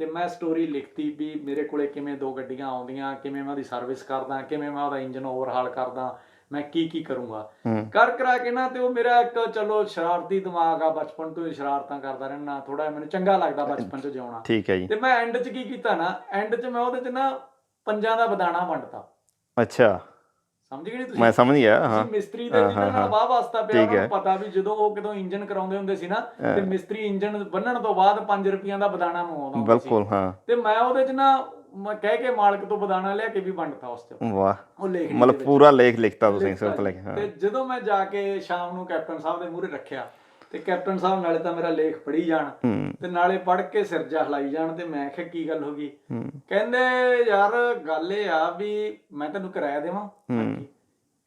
ਤੇ ਮੈਂ ਸਟੋਰੀ ਲਿਖਤੀ ਵੀ ਮੇਰੇ ਕੋਲੇ ਕਿਵੇਂ 2 ਗੱਡੀਆਂ ਆਉਂਦੀਆਂ, ਕਿਵੇਂ ਮੈਂ ਉਹਦੀ ਸਰਵਿਸ ਕਰਦਾ, ਕਿਵੇਂ ਮੈਂ ਉਹਦਾ ਇੰਜਨ ਓਵਰਹਾਲ ਕਰਦਾ, ਮੈਂ ਕੀ ਕਰੂੰਗਾ ਕਰਾ ਕੇ ਨਾ। ਤੇ ਉਹ ਮੇਰਾ ਇੱਕ ਚਲੋ ਸ਼ਰਾਰਤੀ ਦਿਮਾਗ ਆ, ਬਚਪਨ ਤੋਂ ਹੀ ਸ਼ਰਾਰਤਾਂ ਕਰਦਾ ਰਹਿਣਾ, ਥੋੜਾ ਮੈਨੂੰ ਚੰਗਾ ਲੱਗਦਾ ਬਚਪਨ ਚ ਜਿਉਣਾ। ਠੀਕ ਹੈ ਜੀ। ਤੇ ਮੈਂ ਐਂਡ ਚ ਕੀ ਕੀਤਾ ਨਾ, ਐਂਡ ਚ ਮੈਂ ਉਹਦੇ ਚ ਨਾ 5 ਦਾ ਬਦਾਨਾ ਵੰਡਤਾ। ਅੱਛਾ, ਸਮਝ ਗਏ ਨੀ ਤੁਸੀਂ? ਮੈਂ ਸਮਝ ਗਿਆ। ਹਾਂ, ਮਿਸਤਰੀ ਦੇ ਜਿਹਨਾਂ ਨਾਲ ਵਾਹ ਵਾਸਤਾ ਪਿਆ, ਉਹਨਾਂ ਨੂੰ ਪਤਾ ਵੀ ਜਦੋਂ ਉਹ ਕਿਦੋਂ ਇੰਜਨ ਕਰਾਉਂਦੇ ਹੁੰਦੇ ਸੀ ਨਾ, ਤੇ ਮਿਸਤਰੀ ਇੰਜਨ ਬੰਨਣ ਤੋਂ ਬਾਅਦ 5 ਰੁਪਈਆਂ ਦਾ ਬਦਾਨਾ ਮੰਗਵਾਉਂਦਾ ਹੁੰਦਾ ਸੀ। ਬਿਲਕੁਲ। ਹਾਂ। ਤੇ ਮੈਂ ਉਹਦੇ ਚ ਨਾ ਮੈਂ ਕਹਿ ਕੇ ਮਾਲਕ ਤੋਂ ਬਦਾਨਾ ਲਿਆ ਕੇ ਵੀ ਵੰਡਤਾ ਉਸ ਚ। ਵਾਹ। ਉਹ ਲੇਖ ਮਤਲਬ ਪੂਰਾ ਲੇਖ ਲਿਖਤਾ ਤੁਸੀਂ ਸਿਰਫ ਲਿਖ। ਤੇ ਜਦੋਂ ਮੈਂ ਜਾ ਕੇ ਸ਼ਾਮ ਨੂੰ ਕੈਪਟਨ ਸਾਹਿਬ ਦੇ ਮੂਹਰੇ ਰੱਖਿਆ, ਤੇ ਕੈਪਟਨ ਸਾਹਿਬ ਨਾਲੇ ਤਾਂ ਮੇਰਾ ਲੇਖ ਪੜ੍ਹੀ ਜਾਣ ਤੇ ਨਾਲੇ ਪੜ੍ਹ ਕੇ ਸਿਰ ਜਾ ਹਿਲਾਈ ਜਾਣ। ਤੇ ਮੈਂ ਕਿਹਾ ਕੀ ਗੱਲ ਹੋ ਗਈ? ਕਹਿੰਦੇ ਯਾਰ ਗੱਲ ਇਹ ਆ ਵੀ ਮੈਂ ਤੈਨੂੰ ਕਿਰਾਇਆ ਦੇਵਾਂ।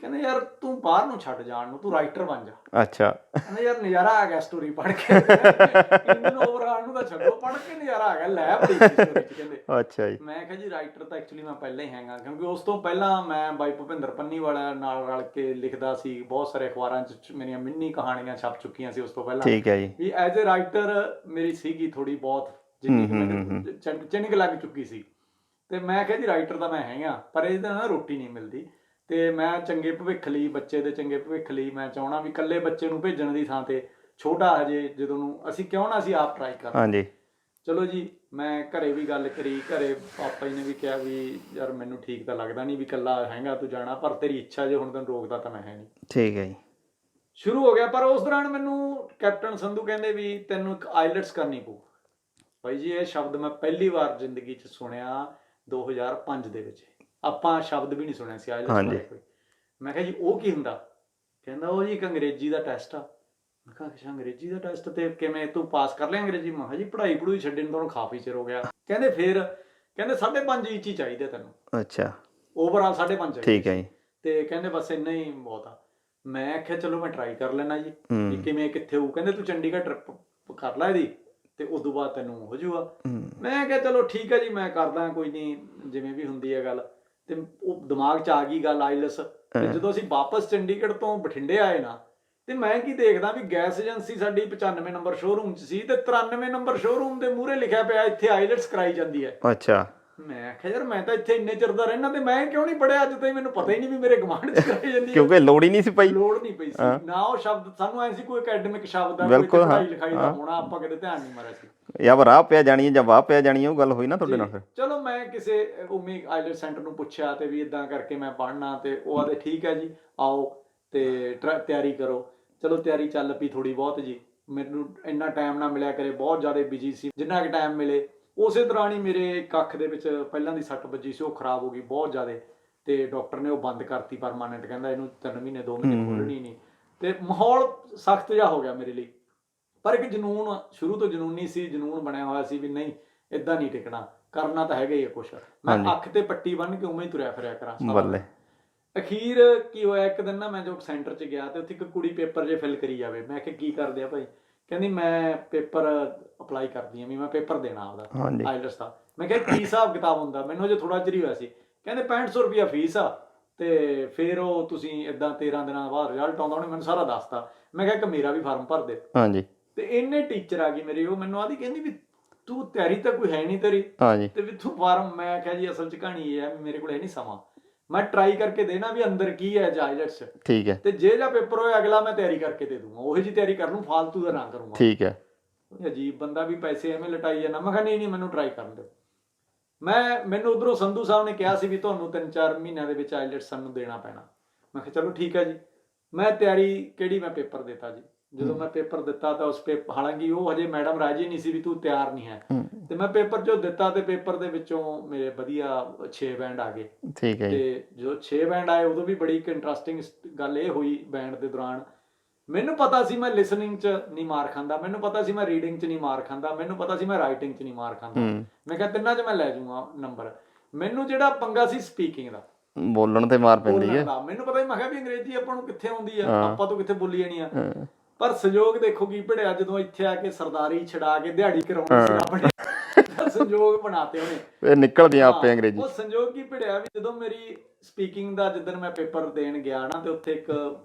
ਕਹਿੰਦੇ ਯਾਰ ਤੂੰ ਬਾਹਰ ਨੂੰ ਛੱਡ ਜਾਣ ਨੂੰ, ਤੂੰ ਰਾਈਟਰ ਬਣ ਜਾ। ਅੱਛਾ। ਕਹਿੰਦੇ ਯਾਰ ਨਜ਼ਾਰਾ ਆ ਗਿਆ ਸਟੋਰੀ ਪੜ੍ਹ ਕੇ, ਇੰਜਨ ਓਵਰਹਾਲ ਨੂੰ ਤਾਂ ਛੱਡੋ, ਪੜ੍ਹ ਕੇ ਨਜ਼ਾਰਾ ਆ ਗਿਆ, ਲੈ ਬੜੀ ਸਟੋਰੀ ਚ। ਕਹਿੰਦੇ ਅੱਛਾ ਜੀ। ਮੈਂ ਕਿਹਾ ਜੀ ਰਾਈਟਰ ਤਾਂ ਐਕਚੁਅਲੀ ਮੈਂ ਪਹਿਲਾਂ ਹੀ ਹੈਗਾ, ਕਿਉਂਕਿ ਉਸ ਤੋਂ ਪਹਿਲਾਂ ਮੈਂ ਬਾਈ ਭੁਪਿੰਦਰ ਪੰਨੀਵਾਲਾ ਨਾਲ ਰਲ ਕੇ ਲਿਖਦਾ ਸੀ, ਬਹੁਤ ਸਾਰੇ ਅਖਬਾਰਾਂ 'ਚ ਮੇਰੀਆਂ ਮਿੰਨੀ ਕਹਾਣੀਆਂ ਛਪ ਚੁੱਕੀਆਂ ਸੀ ਉਸ ਤੋਂ ਪਹਿਲਾਂ। ਠੀਕ ਹੈ ਜੀ। ਵੀ ਐਜ਼ ਏ ਰਾਈਟਰ ਮੇਰੀ ਸੀਗੀ ਥੋੜੀ ਬਹੁਤ, ਜਿੰਨੀ ਮੈਨੂੰ ਚਿਣਕ ਲੱਗ ਚੁੱਕੀ ਸੀ। ਤੇ ਮੈਂ ਕਿਹਾ ਜੀ ਰਾਈਟਰ ਤਾਂ ਮੈਂ ਹੈਗਾ, ਪਰ ਇਹਦੇ ਨਾਲ ਰੋਟੀ ਨਹੀਂ ਮਿਲਦੀ, ਤੇ ਮੈਂ ਚੰਗੇ ਭਵਿੱਖ ਲਈ, ਬੱਚੇ ਦੇ ਚੰਗੇ ਭਵਿੱਖ ਲਈ ਮੈਂ ਚਾਹਣਾ ਵੀ ਇਕੱਲੇ ਬੱਚੇ ਨੂੰ ਭੇਜਣ ਦੀ ਥਾਂ ਤੇ ਛੋਟਾ ਹਜੇ ਜਦੋਂ ਨੂੰ ਅਸੀਂ ਕਿਉਂ ਨਾ ਅਸੀਂ ਆਪ ਟਰਾਈ ਕਰਾਂ। ਹਾਂਜੀ। ਚਲੋ ਜੀ, ਮੈਂ ਘਰੇ ਵੀ ਗੱਲ ਕਰੀ, ਘਰੇ ਪਾਪਾ ਜੀ ਨੇ ਵੀ ਕਿਹਾ ਵੀ ਯਾਰ ਮੈਨੂੰ ਠੀਕ ਤਾਂ ਲੱਗਦਾ ਨਹੀਂ ਵੀ ਇਕੱਲਾ ਹੈਗਾ ਤੂੰ ਜਾਣਾ, ਪਰ ਤੇਰੀ ਇੱਛਾ ਜੇ ਹੁਣ ਤੈਨੂੰ ਰੋਕਦਾ ਤਾਂ ਮੈਂ ਹੈ ਨਹੀਂ। ਠੀਕ ਹੈ ਜੀ। ਸ਼ੁਰੂ ਹੋ ਗਿਆ। ਪਰ ਉਸ ਦੌਰਾਨ ਮੈਨੂੰ ਕੈਪਟਨ ਸੰਧੂ ਕਹਿੰਦੇ ਵੀ ਤੈਨੂੰ ਇੱਕ ਆਈਲੈਟਸ ਕਰਨੀ ਪਊ। ਬਾਈ ਜੀ ਇਹ ਸ਼ਬਦ ਮੈਂ ਪਹਿਲੀ ਵਾਰ ਜ਼ਿੰਦਗੀ 'ਚ ਸੁਣਿਆ 2005 ਦੇ ਵਿੱਚ। ਆਪਾਂ ਸ਼ਬਦ ਵੀ ਨਹੀਂ ਸੁਣਿਆ ਸੀ ਆਈਲੈਟਸ ਬਾਰੇ ਕੋਈ। ਮੈਂ ਕਿਹਾ ਜੀ ਉਹ ਕੀ ਹੁੰਦਾ? ਕਹਿੰਦਾ ਉਹ ਜੀ ਇੱਕ ਅੰਗਰੇਜ਼ੀ ਦਾ ਟੈਸਟ ਆ। ਮੈਂ ਕਿਹਾ ਅੱਛਾ ਅੰਗਰੇਜ਼ੀ ਦਾ ਟੈਸਟ, ਤੇ ਕਿਵੇਂ ਤੂੰ ਪਾਸ ਕਰ ਲਿਆ ਅੰਗਰੇਜ਼ੀ? ਮੈਂ ਕਿਹਾ ਜੀ ਪੜ੍ਹਾਈ ਛੱਡਣ ਤੋਂ ਕਾਫੀ ਚਿਰ ਹੋ ਗਿਆ। ਕਹਿੰਦੇ ਫਿਰ ਕਹਿੰਦੇ 5.5 ਇੰਚ ਹੀ ਚਾਹੀਦੇ ਤੈਨੂੰ। ਅੱਛਾ। ਓਵਰਆਲ 5.5। ਠੀਕ ਹੈ ਜੀ। ਤੇ ਕਹਿੰਦੇ ਬਸ ਇੰਨਾ ਹੀ ਬਹੁਤ ਆ। ਮੈਂ ਆਖਿਆ ਚਲੋ ਮੈਂ ਟਰਾਈ ਕਰ ਲੈਣਾ ਜੀ ਵੀ ਕਿਵੇਂ ਕਿੱਥੇ ਹੋਊ। ਕਹਿੰਦੇ ਤੂੰ ਚੰਡੀਗੜ੍ਹ ਟ੍ਰਿਪ ਕਰ ਲੈ ਇਹਦੀ, ਤੇ ਉਦੋਂ ਬਾਅਦ ਤੈਨੂੰ ਹੋ ਜਾਊਗਾ। ਮੈਂ ਕਿਹਾ ਚਲੋ ਠੀਕ ਹੈ ਜੀ, ਮੈਂ ਕਰਦਾ, ਕੋਈ ਨਹੀਂ, ਜਿਵੇਂ ਵੀ ਹੁੰਦੀ ਹੈ ਗੱਲ। ਤੇ ਉਹ ਦਿਮਾਗ 'ਚ ਆ ਗਈ ਗੱਲ ਆਈਲੈਟਸ। ਤੇ ਜਦੋਂ ਅਸੀਂ ਵਾਪਸ ਚੰਡੀਗੜ੍ਹ ਤੋਂ ਬਠਿੰਡੇ ਆਏ ਨਾ, ਤੇ ਮੈਂ ਕੀ ਦੇਖਦਾ ਵੀ ਗੈਸ ਏਜੰਸੀ ਸਾਡੀ 95 ਨੰਬਰ ਸ਼ੋਰੂਮ 'ਚ ਸੀ, ਤੇ 93 ਨੰਬਰ ਸ਼ੋਰੂਮ ਦੇ ਮੂਹਰੇ ਲਿਖਿਆ ਪਿਆ ਇੱਥੇ ਆਈਲੈਟਸ ਕਰਾਈ ਜਾਂਦੀ ਹੈ। ਅੱਛਾ। ਮੈਂ ਆਖਿਆ ਯਾਰ ਮੈਂ ਤਾਂ ਇੱਥੇ ਇੰਨੇ ਚਿਰ ਦਾ ਰਹਿਣਾ, ਤੇ ਮੈਂ ਕਿਉਂ ਨਹੀਂ ਪੜ੍ਹਿਆ? ਅੱਜ ਤਾਈਂ ਮੈਨੂੰ ਪਤਾ ਹੀ ਨਹੀਂ ਵੀ ਮੇਰੇ ਗਵਾਂਢ 'ਚ ਕਰਾਈ ਜਾਂਦੀ ਹੈ, ਕਿਉਂਕਿ ਲੋੜ ਹੀ ਨਹੀਂ ਸੀ ਪਈ। ਲੋੜ ਨਹੀਂ ਪਈ ਸੀ ਨਾ, ਉਹ ਸ਼ਬਦ ਸਾਨੂੰ ਐ ਸੀ ਕੋਈ ਅਕੈਡਮਿਕ ਸ਼ਬਦ ਆ, ਕੋਈ ਪੜ੍ਹਾਈ ਲਿਖਾਈ ਦਾ ਹੋਣਾ, ਆਪਾਂ ਕਦੇ ਧਿਆਨ ਨਹੀਂ ਮਾਰਿਆ ਸੀ। ਜਾਂ ਰਾਹ ਪਿਆ ਜਾਣੀ ਜਾਂ ਵਾਹ ਪਿਆ ਜਾਣੀ, ਉਹ ਗੱਲ ਹੋਈ ਨਾ ਤੁਹਾਡੇ ਨਾਲ ਫਿਰ। ਚਲੋ ਮੈਂ ਕਿਸੇ ਉਮੀ ਆਈਲੈਟਸ ਸੈਂਟਰ ਨੂੰ ਪੁੱਛਿਆ ਤੇ ਵੀ ਇਦਾਂ ਕਰਕੇ ਮੈਂ ਪੜ੍ਹਨਾ, ਤੇ ਉਹ ਆਦੇ ਠੀਕ ਹੈ ਜੀ ਆਓ ਤੇ ਤਿਆਰੀ ਕਰੋ। ਚਲੋ ਤਿਆਰੀ ਚੱਲ ਪਈ ਥੋੜੀ ਬਹੁਤ ਜੀ। ਮੈਨੂੰ ਇੰਨਾ ਟਾਈਮ ਨਾ ਮਿਲਿਆ ਕਰੇ, ਬਹੁਤ ਜ਼ਿਆਦਾ ਬਿਜੀ ਸੀ। ਜਿੰਨਾ ਕੁ ਟਾਈਮ ਮਿਲੇ ਉਸੇ ਦੌਰਾਨ ਹੀ ਮੇਰੇ ਇੱਕ ਅੱਖ ਦੇ ਵਿੱਚ ਪਹਿਲਾਂ ਦੀ ਸੱਟ ਵੱਜੀ ਸੀ, ਉਹ ਖਰਾਬ ਹੋ ਗਈ ਬਹੁਤ ਜ਼ਿਆਦਾ, ਤੇ ਡਾਕਟਰ ਨੇ ਉਹ ਬੰਦ ਕਰਤੀ ਪਰਮਾਨੈਂਟ। ਕਹਿੰਦਾ ਇਹਨੂੰ 3 ਮਹੀਨੇ 2 ਮਹੀਨੇ ਖੋਲਣੀ ਨਹੀਂ। ਤੇ ਮਾਹੌਲ ਸਖਤ ਜਿਹਾ ਹੋ ਗਿਆ ਮੇਰੇ ਲਈ। ਪਰ ਇੱਕ ਜਨੂਨ, ਸ਼ੁਰੂ ਤੋਂ ਜਨੂਨੀ ਸੀ, ਜਨੂਨ ਬਣਿਆ ਹੋਇਆ ਸੀ ਵੀ ਨਹੀਂ ਏਦਾਂ ਨਹੀਂ ਟਿਕਣਾ, ਕਰਨਾ ਤਾਂ ਹੈਗਾ ਹੀ ਆ ਕੁਛ। ਮੈਂ ਅੱਖ ਤੇ ਪੱਟੀ ਬੰਨ੍ਹ ਕੇ ਉਵੇਂ ਹੀ ਤੁਰਿਆ ਫਿਰਿਆ ਕਰਾਂ। ਅਖੀਰ ਕੀ ਹੋਇਆ, ਇੱਕ ਦਿਨ ਨਾ ਮੈਂ ਜੋਬ ਸੈਂਟਰ 'ਚ ਗਿਆ ਤੇ ਉੱਥੇ ਇੱਕ ਕੁੜੀ ਪੇਪਰ ਜੇ ਫਿਲ ਕਰੀ ਜਾਵੇ। ਮੈਂ ਕਿਹਾ ਕੀ ਕਰਦੇ ਆ ਭਾਈ? ਕਹਿੰਦੀ ਮੈਂ ਪੇਪਰ ਅਪਲਾਈ ਕਰਦੀ ਆ ਵੀ ਮੈਂ ਪੇਪਰ ਦੇਣਾ ਆਪਦਾ ਹਾਂਜੀ ਆਈਲਟਸ ਦਾ। ਮੈਂ ਕਿਹਾ ਕੀ ਹਿਸਾਬ ਕਿਤਾਬ ਹੁੰਦਾ? ਮੈਨੂੰ ਅਜੇ ਥੋੜਾ ਚਿਰ ਹੀ ਹੋਇਆ ਸੀ। ਕਹਿੰਦੇ 6500 ਰੁਪਇਆ ਫੀਸ ਆ ਤੇ ਫਿਰ ਉਹ ਤੁਸੀਂ ਇਦਾਂ 13 ਦਿਨਾਂ ਬਾਅਦ ਰਿਜ਼ਲਟ ਆਉਂਦਾ। ਉਹਨੇ ਮੈਨੂੰ ਸਾਰਾ ਦੱਸਤਾ। ਮੈਂ ਕਿਹਾ ਇੱਕ ਮੇਰਾ ਵੀ ਫਾਰਮ ਭਰ ਦੇ। ਹਾਂਜੀ ਤੇ ਇੰਨੇ ਟੀਚਰ ਆ ਗਈ ਮੇਰੀ, ਉਹ ਮੈਨੂੰ ਆਦੀ ਕਹਿੰਦੀ ਵੀ ਤੂੰ ਤਿਆਰੀ ਤਾਂ ਕੋਈ ਹੈ ਨਹੀਂ ਤੇਰੀ ਹਾਂਜੀ ਤੇ ਵੀ ਤੂੰ ਫਾਰਮ। ਮੈਂ ਕਿਹਾ ਜੀ ਅਸਲ 'ਚ ਕਹਾਣੀ ਇਹ ਹੈ ਮੇਰੇ ਕੋਲ ਹੈ ਨਹੀਂ ਸਮਾਂ, ਮੈਂ ਟਰਾਈ ਕਰਕੇ ਦੇਣਾ ਵੀ ਅੰਦਰ ਕੀ ਹੈ ਆਈਲਟਸ 'ਚ, ਠੀਕ ਹੈ ਤੇ ਜੇ ਜਾਂ ਪੇਪਰ ਹੋਇਆ ਅਗਲਾ ਮੈਂ ਤਿਆਰੀ ਕਰਕੇ ਦੇ ਦੂੰਗਾ, ਉਹੀ ਜੀ ਤਿਆਰੀ ਕਰ ਲੂੰ, ਫਾਲਤੂ ਦਾ ਨਾ ਕਰੂੰਗਾ। ਠੀਕ ਹੈ ਅਜੀਬ ਬੰਦਾ ਵੀ ਪੈਸੇ ਐਵੇਂ ਲਟਾਈ ਜਾਂਦਾ। ਮੈਂ ਕਿਹਾ ਨਹੀਂ ਮੈਨੂੰ ਟਰਾਈ ਕਰਨ ਦਿਓ। ਮੈਨੂੰ ਉਧਰੋਂ ਸੰਧੂ ਸਾਹਿਬ ਨੇ ਕਿਹਾ ਸੀ ਵੀ ਤੁਹਾਨੂੰ 3-4 ਮਹੀਨਿਆਂ ਦੇ ਵਿੱਚ ਆਈਲਟਸ ਸਾਨੂੰ ਦੇਣਾ ਪੈਣਾ। ਮੈਂ ਕਿਹਾ ਚਲੋ ਠੀਕ ਹੈ ਜੀ। ਮੈਂ ਤਿਆਰੀ ਕਿਹੜੀ, ਮੈਂ ਪੇਪਰ ਦਿੱਤਾ ਜੀ। ਜਦੋਂ ਮੈਂ ਪੇਪਰ ਦਿੱਤਾ ਤਾਂ ਉਸ ਪੇਪਰ, ਹਾਲਾਂਕਿ ਉਹ ਹਜੇ ਮੈਡਮ ਰਾਜੀ ਨਹੀਂ ਸੀ ਵੀ ਤੂੰ ਤਿਆਰ ਨਹੀਂ ਹੈ, ਤੇ ਮੈਂ ਪੇਪਰ ਜੋ ਦਿੱਤਾ ਤੇ ਪੇਪਰ ਦੇ ਵਿੱਚੋਂ ਮੇਰੇ ਵਧੀਆ 6 ਬੈਂਡ ਆ ਗਏ। ਠੀਕ ਹੈ ਜੀ ਤੇ ਜੋ 6 ਬੈਂਡ ਆਏ ਉਦੋਂ ਵੀ ਬੜੀ ਇੱਕ ਇੰਟਰਸਟਿੰਗ ਗੱਲ ਇਹ ਹੋਈ ਬੈਂਡ ਦੇ ਦੌਰਾਨ। ਮੈਨੂੰ ਪਤਾ ਸੀ ਮੈਂ ਲਿਸਨਿੰਗ 'ਚ ਨਹੀਂ ਮਾਰ ਖਾਂਦਾ, ਮੈਨੂੰ ਪਤਾ ਸੀ ਮੈਂ ਰੀਡਿੰਗ 'ਚ ਨਹੀਂ ਮਾਰ ਖਾਂਦਾ, ਮੈਨੂੰ ਪਤਾ ਸੀ ਮੈਂ ਰਾਈਟਿੰਗ 'ਚ ਨਹੀਂ ਮਾਰ ਖਾਂਦਾ। ਮੈਂ ਕਿਹਾ ਤਿੰਨਾਂ 'ਚ ਮੈਂ ਲੈ ਜਾਊਂਗਾ ਨੰਬਰ। ਮੈਨੂੰ ਜਿਹੜਾ ਪੰਗਾ ਸੀ ਸਪੀਕਿੰਗ ਦਾ, ਬੋਲਣ ਤੇ ਮਾਰ ਪੈਂਦੀ ਬੋਲਣ ਹੈ। ਦਾ, ਮੈਨੂੰ ਪਤਾ ਸੀ ਮੈਂ ਕਿਹਾ ਵੀ ਅੰਗਰੇਜ਼ੀ ਆਪਾਂ ਨੂੰ ਕਿੱਥੇ ਆਉਂਦੀ ਆ, ਹਾਂ। ਆਪਾਂ ਤੋਂ ਕਿੱਥੇ ਬੋਲੀ ਜਾਣੀ ਆ। ਪਰ ਸੰਜੋਗ ਦੇਖੋ ਕੀ ਭਿੜਿਆ, ਜਦੋਂ ਇੱਥੇ ਆ ਕੇ ਸਰਦਾਰੀ ਛਡਾ ਕੇ ਦਿਹਾੜੀ ਕਰਾਉਣੀ ਸੀ ਆਪਣੀ, ਤਾਂ ਸੰਜੋਗ ਬਣਾਤੇ ਉਹਨੇ। ਇਹ ਨਿਕਲਦੀਆਂ ਆਪੇ ਅੰਗਰੇਜ਼ੀ। ਉਹ ਸੰਜੋਗ ਕੀ ਭਿੜਿਆ ਵੀ ਜਦੋਂ ਮੇਰੀ ਸਪੀਕਿੰਗ ਦਾ ਜਿੱਦਣ ਮੈਂ ਪੇਪਰ ਦੇਣ ਗਿਆ ਨਾ, ਤੇ ਉੱਥੇ ਇੱਕ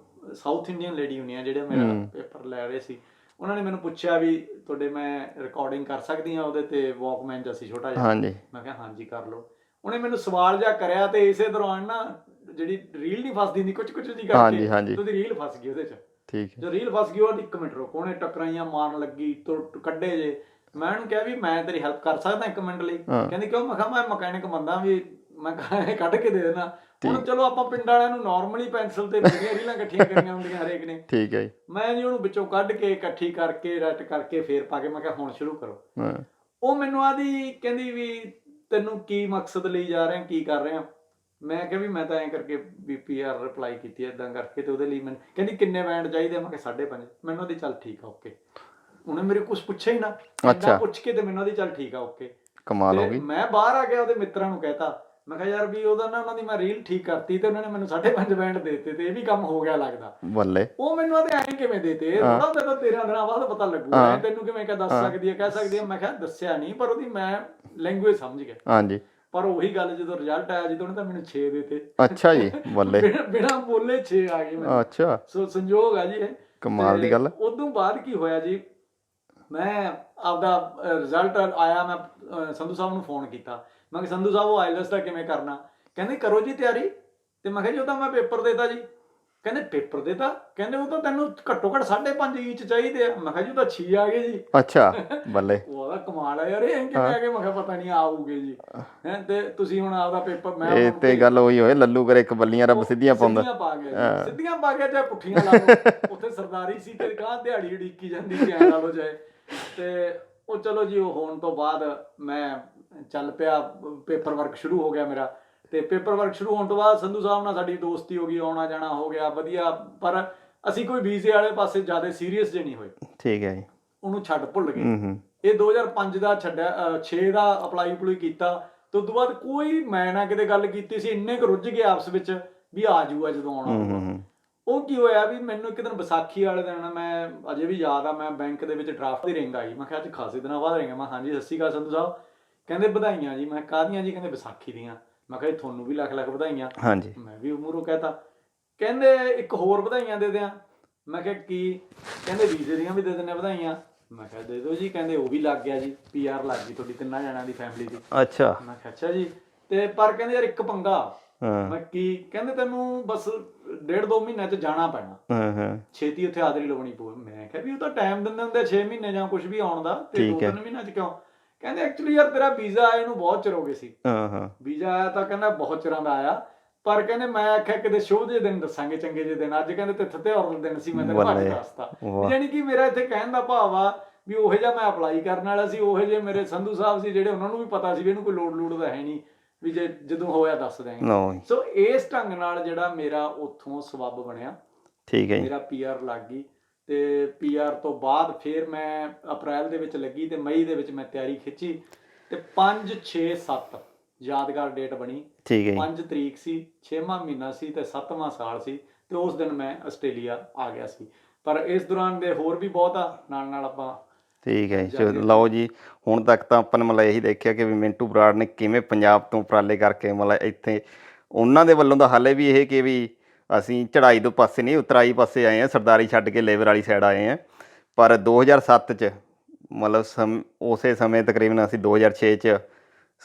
ਸਾਊਥ ਇੰਡੀਅਨ ਲੇਡੀ ਹੁੰਦੀ ਆ ਜਿਹੜੇ ਮੇਰਾ ਪੇਪਰ ਲੈ ਰਹੇ ਸੀ। ਉਹਨਾਂ ਨੇ ਮੈਨੂੰ ਪੁੱਛਿਆ ਵੀ ਤੁਹਾਡੇ ਮੈਂ ਰਿਕਾਰਡਿੰਗ ਕਰ ਸਕਦੀ ਹਾਂ ਉਹਦੇ ਤੇ ਵਾਕਮੈਨ 'ਚ ਅਸੀਂ ਛੋਟਾ ਜਿਹਾ। ਹਾਂਜੀ ਮੈਂ ਕਿਹਾ ਹਾਂਜੀ ਕਰ ਲਓ। ਉਹਨੇ ਮੈਨੂੰ ਸਵਾਲ ਜਿਹਾ ਕਰਿਆ ਤੇ ਇਸੇ ਦੌਰਾਨ ਨਾ ਜਿਹੜੀ ਰੀਲ ਨਹੀਂ ਫਸਦੀ ਹੁੰਦੀ ਕੁਝ ਜੀ ਕਰਕੇ, ਹਾਂਜੀ ਉਹਦੀ ਰੀਲ ਫਸ ਗਈ ਉਹਦੇ 'ਚ। ਠੀਕ ਹੈ ਜੋ ਰੀਲ ਫਸ ਗਈ ਉਹ 1 ਮਿੰਟ ਰੁਕੋ, ਉਹਨੇ ਟਕਰਾਈਆਂ ਮਾਰਨ ਲੱਗੀ ਤੋਂ ਕੱਢੇ ਜੇ। ਮੈਂ ਉਹਨੂੰ ਕਿਹਾ ਵੀ ਮੈਂ ਤੇਰੀ ਹੈਲਪ ਕਰ ਸਕਦਾ 1 ਮਿੰਟ ਲਈ? ਕਹਿੰਦੀ ਕਿਉਂ? ਮੈਂ ਕਿਹਾ ਮੈਂ ਮਕੈਨਿਕ ਬੰਦਾ ਵੀ ਮੈਂ ਕੱਢ ਕੇ ਦੇ ਦੇਣਾ। ਹੁਣ ਚਲੋ ਆਪਾਂ ਪਿੰਡ ਵਾਲਿਆਂ ਨੂੰ ਨਾਰਮਲੀ ਪੈਨਸਲ ਤੇ ਮੇਰੀਆਂ ਰੀਲਾਂ ਇਕੱਠੀਆਂ ਕਰੀਆਂ ਹੁੰਦੀਆਂ ਹਰੇਕ ਨੇ। ਠੀਕ ਹੈ ਜੀ ਮੈਂ ਜੀ ਉਹਨੂੰ ਵਿੱਚੋਂ ਕੱਢ ਕੇ ਇਕੱਠੀ ਕਰਕੇ ਰੱਟ ਕਰਕੇ ਫੇਰ ਪਾ ਕੇ ਮੈਂ ਕਿਹਾ ਹੁਣ ਸ਼ੁਰੂ ਕਰੋ। ਉਹ ਮੈਨੂੰ ਆਦੀ ਕਹਿੰਦੀ ਵੀ ਤੈਨੂੰ ਕੀ ਮਕਸਦ ਲਈ ਜਾ ਰਿਹਾ, ਕੀ ਕਰ ਰਿਹਾ? ਮੈਂ ਕਿਹਾ ਵੀ ਮੈਂ ਤਾਂ ਐਂ ਕਰਕੇ BPR ਰਿਪਲਾਈ ਕੀਤੀ ਇਦਾਂ ਕਰਕੇ, ਤੇ ਉਹਦੇ ਲਈ ਮੈਨੂੰ ਕਹਿੰਦੀ ਕਿੰਨੇ ਬੈਂਡ ਚਾਹੀਦੇ? ਮੈਂ ਕਿਹਾ 5.5। ਮੈਨੂੰ ਉਹਦੀ ਚੱਲ ਠੀਕ ਆ ਓਕੇ। ਉਹਨੇ ਮੇਰੇ ਕੁਝ ਪੁੱਛਿਆ ਹੀ ਨਾ, ਇੰਨਾ ਪੁੱਛ ਕੇ ਤੇ ਮੈਨੂੰ ਉਹਦੀ ਚੱਲ ਠੀਕ ਆ ਓਕੇ। ਕਮਾਲ ਹੋ ਗਈ। ਮੈਂ ਬਾਹਰ ਆ ਗਿਆ, ਉਹਦੇ ਮਿੱਤਰਾਂ ਨੂੰ ਕਹਿਤਾ, ਮੈਂ ਕਿਹਾ ਯਾਰ ਵੀ ਉਹਦਾ ਨਾ ਉਹਨਾਂ ਦੀ ਮੈਂ ਰੀਲ ਠੀਕ ਕਰਤੀ ਤੇ ਉਹਨਾਂ ਨੇ ਮੈਨੂੰ 5.5 ਬੈਂਡ ਦੇ ਦਿੱਤੇ ਤੇ ਇਹ ਵੀ ਕੰਮ ਹੋ ਗਿਆ ਲੱਗਦਾ। ਬੱਲੇ। ਉਹ ਮੈਨੂੰ ਆਦੇ ਐਂ ਕਿਵੇਂ ਦੇਤੇ? ਥੋੜਾ ਤਾਂ 13 ਦਿਨਾਂ ਬਾਅਦ ਪਤਾ ਲੱਗੂਗਾ, ਤੈਨੂੰ ਕਿਵੇਂ ਕਹਿ ਦੱਸ ਸਕਦੀ ਹੈ, ਕਹਿ ਸਕਦੀ ਹੈ। ਮੈਂ ਕਿਹਾ ਦੱਸਿਆ ਨਹੀਂ, ਪਰ ਉਹਦੀ ਮੈਂ ਲੈਂਗੁਏਜ ਸਮਝ ਗਿਆ। ਹਾਂਜੀ ਪਰ ਉਹੀ ਗੱਲ ਜਦੋਂ ਰਿਜ਼ਲਟ ਆਇਆ ਜਦੋਂ ਉਹਨੇ ਤਾਂ ਮੈਨੂੰ 6 ਦੇਤੇ। ਅੱਛਾ ਜੀ ਬੱਲੇ। ਬਿਨਾਂ ਬੋਲੇ 6 ਆ ਗਏ ਮੈਨੂੰ। ਅੱਛਾ ਸੋ ਸੰਜੋਗ ਆ ਜੀ ਇਹ। ਕਮਾਲ ਦੀ ਗੱਲ। ਉਦੋਂ ਬਾਅਦ ਕੀ ਹੋਇਆ ਜੀ, ਮੈਂ ਆਪਦਾ ਰਿਜ਼ਲਟ ਆਇਆ, ਮੈਂ ਸੰਧੂ ਸਾਹਿਬ ਨੂੰ ਫੋਨ ਕੀਤਾ। ਮੈਂ ਕਿਹਾ ਸੰਧੂ ਸਾਹਿਬ ਉਹ ਆਈਲਟਸ ਦਾ ਕਿਵੇਂ ਕਰਨਾ? ਕਹਿੰਦੇ ਕਰੋ ਜੀ ਤਿਆਰੀ। ਤੇ ਮੈਂ ਕਿਹਾ ਜੀ ਉਹ ਤਾਂ ਮੈਂ ਪੇਪਰ ਦੇਤਾ ਜੀ। ਕਹਿੰਦੇ ਪੇਪਰ ਦੇਤਾ? ਕਹਿੰਦੇ ਉਹ ਤਾਂ ਤੈਨੂੰ ਘੱਟੋ ਘੱਟ 5.5 ਇੰਚ ਚਾਹੀਦੇ ਆ। ਮੈਂ ਕਿਹਾ ਜੀ ਉਹ ਤਾਂ 6 ਆ ਗਏ ਜੀ। ਅੱਛਾ ਬੱਲੇ। ਉਹਦਾ ਕਮਾਲ ਆ ਯਾਰ, ਇਹ ਕਿਵੇਂ ਆ ਗਏ? ਮੈਂ ਕਿਹਾ ਪਤਾ ਨਹੀਂ ਆਊਗੇ ਜੀ। ਤੇ ਤੁਸੀਂ ਹੁਣ ਆਪਦਾ ਪੇਪਰ, ਮੈਂ ਇਹ ਤੇ ਗੱਲ ਉਹੀ ਹੋਏ ਲੱਲੂ ਕਰੇ ਇੱਕ ਬੱਲੀਆਂ ਰੱਬ ਸਿੱਧੀਆਂ ਪਾਉਂਦਾ। ਸਿੱਧੀਆਂ ਪਾ ਗਿਆ, ਸਿੱਧੀਆਂ ਪਾ ਗਿਆ ਚਾਹੇ ਪੁੱਠੀਆਂ ਲਾ ਲਓ। ਉੱਥੇ ਸਰਦਾਰੀ ਸੀ ਤੇ ਗਾਂ ਦਿਹਾੜੀ ਉਡੀਕੀ ਜਾਂਦੀ ਕਿ ਐ ਲਾ ਲਓ ਚਾਹੇ। ਤੇ ਉਹ ਚਲੋ ਜੀ ਉਹ ਹੋਣ ਤੋਂ ਬਾਅਦ ਮੈਂ ਚੱਲ ਪਿਆ, ਪੇਪਰ ਵਰਕ ਸ਼ੁਰੂ ਹੋ ਗਿਆ ਮੇਰਾ। ਤੇ ਪੇਪਰ ਵਰਕ ਸ਼ੁਰੂ ਹੋਣ ਤੋਂ ਬਾਅਦ ਸੰਧੂ ਸਾਹਿਬ ਨਾਲ ਸਾਡੀ ਦੋਸਤੀ ਹੋ ਗਈ, ਆਉਣਾ ਜਾਣਾ ਹੋ ਗਿਆ ਵਧੀਆ। ਪਰ ਅਸੀਂ ਕੋਈ ਵੀਜ਼ੇ ਵਾਲੇ ਪਾਸੇ ਜ਼ਿਆਦਾ ਸੀਰੀਅਸ ਜੇ ਨਹੀਂ ਹੋਏ। ਠੀਕ ਹੈ ਜੀ। ਉਹਨੂੰ ਛੱਡ ਭੁੱਲ ਗਏ। ਇਹ 2005 ਦਾ ਛੱਡਿਆ, 6 ਦਾ ਅਪਲਾਈ ਕੀਤਾ ਤੇ ਉਸ ਤੋਂ ਬਾਅਦ ਕੋਈ ਮੈਂ ਨਾ ਕਿਤੇ ਗੱਲ ਕੀਤੀ ਸੀ, ਇੰਨੇ ਕੁ ਰੁੱਝ ਗਏ ਆਪਸ ਵਿੱਚ ਵੀ ਆ ਜਾਊਗਾ ਜਦੋਂ ਆਉਣਾ। ਉਹ ਕੀ ਹੋਇਆ ਵੀ ਮੈਨੂੰ ਇੱਕ ਦਿਨ ਵਿਸਾਖੀ ਵਾਲੇ ਦਿਨ, ਮੈਂ ਅਜੇ ਵੀ ਯਾਦ ਆ, ਮੈਂ ਬੈਂਕ ਦੇ ਵਿੱਚ ਡਰਾਫਟ ਦੀ ਰਿੰਗ ਆਈ। ਮੈਂ ਕਿਹਾ ਅੱਜ ਖਾਸੇ ਦਿਨਾਂ ਬਾਅਦ ਰਿੰਗ। ਮੈਂ ਹਾਂਜੀ ਸਤਿ ਸ਼੍ਰੀ ਅਕਾਲ ਸੰਧੂ ਸਾਹਿਬ। ਕਹਿੰਦੇ ਵਧਾਈਆਂ ਜੀ। ਮੈਂ ਕਾਹਦੀਆਂ ਜੀ? ਕਹਿੰਦੇ ਵਿਸਾਖੀ ਦੀਆਂ। ਮੈਂ ਕਿਹਾ ਤੁਹਾਨੂੰ ਵੀ ਲੱਖ ਲੱਖ ਵਧਾਈਆਂ। ਹਾਂਜੀ ਮੈਂ ਵੀ ਮੂਹਰੋਂ ਕਹਿਤਾ। ਕਹਿੰਦੇ ਇੱਕ ਹੋਰ ਵਧਾਈਆਂ ਦੇ ਦਿਆਂ। ਮੈਂ ਕਿਹਾ ਕੀ? ਕਹਿੰਦੇ ਵੀਜ਼ੇ ਦੀਆਂ ਵੀ ਦੇ ਦਿੰਦੇ ਵਧਾਈਆਂ। ਮੈਂ ਕਿਹਾ ਦੇ ਦਿਓ ਜੀ। ਕਹਿੰਦੇ ਉਹ ਵੀ ਲੱਗ ਗਿਆ ਜੀ, PR ਲੱਗ ਗਈ ਤੁਹਾਡੀ 3 ਜਣਿਆਂ ਦੀ ਫੈਮਿਲੀ ਦੀ। ਅੱਛਾ। ਮੈਂ ਕਿਹਾ ਅੱਛਾ ਜੀ। ਤੇ ਪਰ ਕਹਿੰਦੇ ਯਾਰ ਇੱਕ ਪੰਗਾ। ਮੈਂ ਕੀ? ਕਹਿੰਦੇ ਤੈਨੂੰ ਬਸ 1.5-2 ਮਹੀਨਿਆਂ 'ਚ ਜਾਣਾ ਪੈਣਾ, ਛੇਤੀ ਉੱਥੇ ਹਾਜ਼ਰੀ ਲਵਾਉਣੀ ਪਊ। ਮੈਂ ਕਿਹਾ ਵੀ ਉਹ ਤਾਂ ਟਾਈਮ ਦਿੰਦੇ ਹੁੰਦੇ 6 ਮਹੀਨੇ ਜਾਂ ਕੁਝ ਵੀ ਆਉਣ ਦਾ, ਤੇ 2-3 ਮਹੀਨਿਆਂ 'ਚ ਕਿਉਂ? ਕਹਿੰਦੇ ਐਕਚੁਅਲੀ ਯਾਰ ਤੇਰਾ ਵੀਜ਼ਾ ਆਏ ਨੂੰ ਬਹੁਤ ਚਿਰ ਹੋ ਗਏ ਸੀ। ਵੀਜ਼ਾ ਆਇਆ ਤਾਂ ਕਹਿੰਦਾ ਬਹੁਤ ਚਿਰਾਂ ਦਾ ਆਇਆ, ਪਰ ਕਹਿੰਦੇ ਮੈਂ ਆਖਿਆ ਕਿਤੇ ਸ਼ੁਭ ਜਿਹੇ ਦਿਨ ਦੱਸਾਂਗੇ, ਚੰਗੇ ਜਿਹੇ ਦਿਨ। ਅੱਜ ਕਹਿੰਦੇ ਤਿੱਥ ਤਿਉਹਾਰ ਦਾ ਦਿਨ ਸੀ, ਮੈਂ ਤੈਨੂੰ ਅੱਜ ਦੱਸਤਾ। ਯਾਨੀ ਕਿ ਮੇਰਾ ਇੱਥੇ ਕਹਿਣ ਦਾ ਭਾਵ ਆ ਵੀ ਉਹੋ ਜਿਹਾ ਮੈਂ ਅਪਲਾਈ ਕਰਨ ਵਾਲਾ ਸੀ, ਉਹੋ ਜਿਹੇ ਮੇਰੇ ਸੰਧੂ ਸਾਹਿਬ ਸੀ ਜਿਹੜੇ ਉਹਨਾਂ ਨੂੰ ਵੀ ਪਤਾ ਸੀ ਵੀ ਇਹਨੂੰ ਕੋਈ ਲੋੜ ਲੂੜ ਦਾ ਹੈ ਨਹੀਂ, ਵੀ ਜੇ ਜਦੋਂ ਹੋਇਆ ਦੱਸ ਦਿਆਂਗੇ। ਸੋ ਇਸ ਢੰਗ ਨਾਲ ਜਿਹੜਾ ਮੇਰਾ ਉੱਥੋਂ ਸਬੱਬ ਬਣਿਆ। ਠੀਕ ਹੈ ਜੀ। ਮੇਰਾ PR ਲੱਗ ਗਈ ਤੇ PR ਤੋਂ ਬਾਅਦ ਫਿਰ ਮੈਂ ਅਪ੍ਰੈਲ ਦੇ ਵਿੱਚ ਲੱਗੀ ਤੇ ਮਈ ਦੇ ਵਿੱਚ ਮੈਂ ਤਿਆਰੀ ਖਿੱਚੀ ਤੇ 5, 6, 7 ਯਾਦਗਾਰ ਡੇਟ ਬਣੀ। ਠੀਕ ਹੈ ਜੀ। 5 ਤਰੀਕ ਸੀ, 6ਵਾਂ ਮਹੀਨਾ ਸੀ ਤੇ 7ਵਾਂ ਸਾਲ ਸੀ ਤੇ ਉਸ ਦਿਨ ਮੈਂ ਆਸਟ੍ਰੇਲੀਆ ਆ ਗਿਆ ਸੀ। ਪਰ ਇਸ ਦੌਰਾਨ ਦੇ ਹੋਰ ਵੀ ਬਹੁਤ ਆ, ਨਾਲ ਨਾਲ ਆਪਾਂ ਠੀਕ ਹੈ ਜੀ। ਲਓ ਜੀ, ਹੁਣ ਤੱਕ ਤਾਂ ਆਪਾਂ ਨੇ ਮਤਲਬ ਇਹੀ ਦੇਖਿਆ ਕਿ ਵੀ ਮਿੰਟੂ ਬਰਾੜ ਨੇ ਕਿਵੇਂ ਪੰਜਾਬ ਤੋਂ ਉਪਰਾਲੇ ਕਰਕੇ ਮਤਲਬ ਇੱਥੇ ਉਹਨਾਂ ਦੇ ਵੱਲੋਂ ਤਾਂ ਹਾਲੇ ਵੀ ਇਹ ਕਿ ਵੀ ਅਸੀਂ ਚੜ੍ਹਾਈ ਤੋਂ ਪਾਸੇ ਨਹੀਂ ਉਤਰਾਈ ਪਾਸੇ ਆਏ ਹਾਂ, ਸਰਦਾਰੀ ਛੱਡ ਕੇ ਲੇਬਰ ਵਾਲੀ ਸਾਈਡ ਆਏ ਹਾਂ। ਪਰ 2007 'ਚ ਮਤਲਬ ਉਸੇ ਸਮੇਂ ਤਕਰੀਬਨ ਅਸੀਂ 2006 'ਚ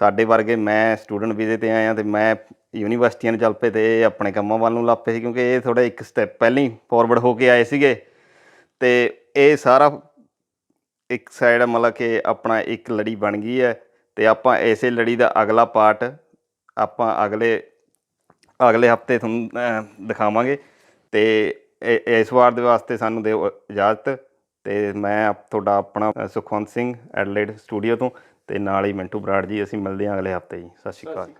ਸਾਡੇ ਵਰਗੇ, ਮੈਂ ਸਟੂਡੈਂਟ ਵੀਜ਼ੇ 'ਤੇ ਆਇਆ ਅਤੇ ਮੈਂ ਯੂਨੀਵਰਸਿਟੀਆਂ ਨੂੰ ਚੱਲ ਪਏ ਅਤੇ ਇਹ ਆਪਣੇ ਕੰਮਾਂ ਵੱਲ ਨੂੰ ਲੱਗ ਪਏ ਸੀ, ਕਿਉਂਕਿ ਇਹ ਥੋੜ੍ਹਾ ਇੱਕ ਸਟੈਪ ਪਹਿਲਾਂ ਹੀ ਫੋਰਵਰਡ ਹੋ ਕੇ ਆਏ ਸੀਗੇ। ਅਤੇ ਇਹ ਸਾਰਾ ਇੱਕ ਸਾਈਡ ਮਤਲਬ ਕਿ ਆਪਣਾ ਇੱਕ ਲੜੀ ਬਣ ਗਈ ਹੈ ਅਤੇ ਆਪਾਂ ਇਸੇ ਲੜੀ ਦਾ ਅਗਲਾ ਪਾਰਟ ਆਪਾਂ ਅਗਲੇ ਹਫਤੇ ਤੁਹਾਨੂੰ ਦਿਖਾਵਾਂਗੇ। ਅਤੇ ਇਸ ਵਾਰ ਦੇ ਵਾਸਤੇ ਸਾਨੂੰ ਦਿਓ ਇਜਾਜ਼ਤ। ਅਤੇ ਮੈਂ ਤੁਹਾਡਾ ਆਪਣਾ ਸੁਖਵੰਤ ਸਿੰਘ, ਐਡਲੇਡ ਸਟੂਡੀਓ ਤੋਂ, ਅਤੇ ਨਾਲ ਹੀ ਮਿੰਟੂ ਬਰਾੜ ਜੀ। ਅਸੀਂ ਮਿਲਦੇ ਹਾਂ ਅਗਲੇ ਹਫਤੇ ਜੀ। ਸਤਿ ਸ਼੍ਰੀ ਅਕਾਲ।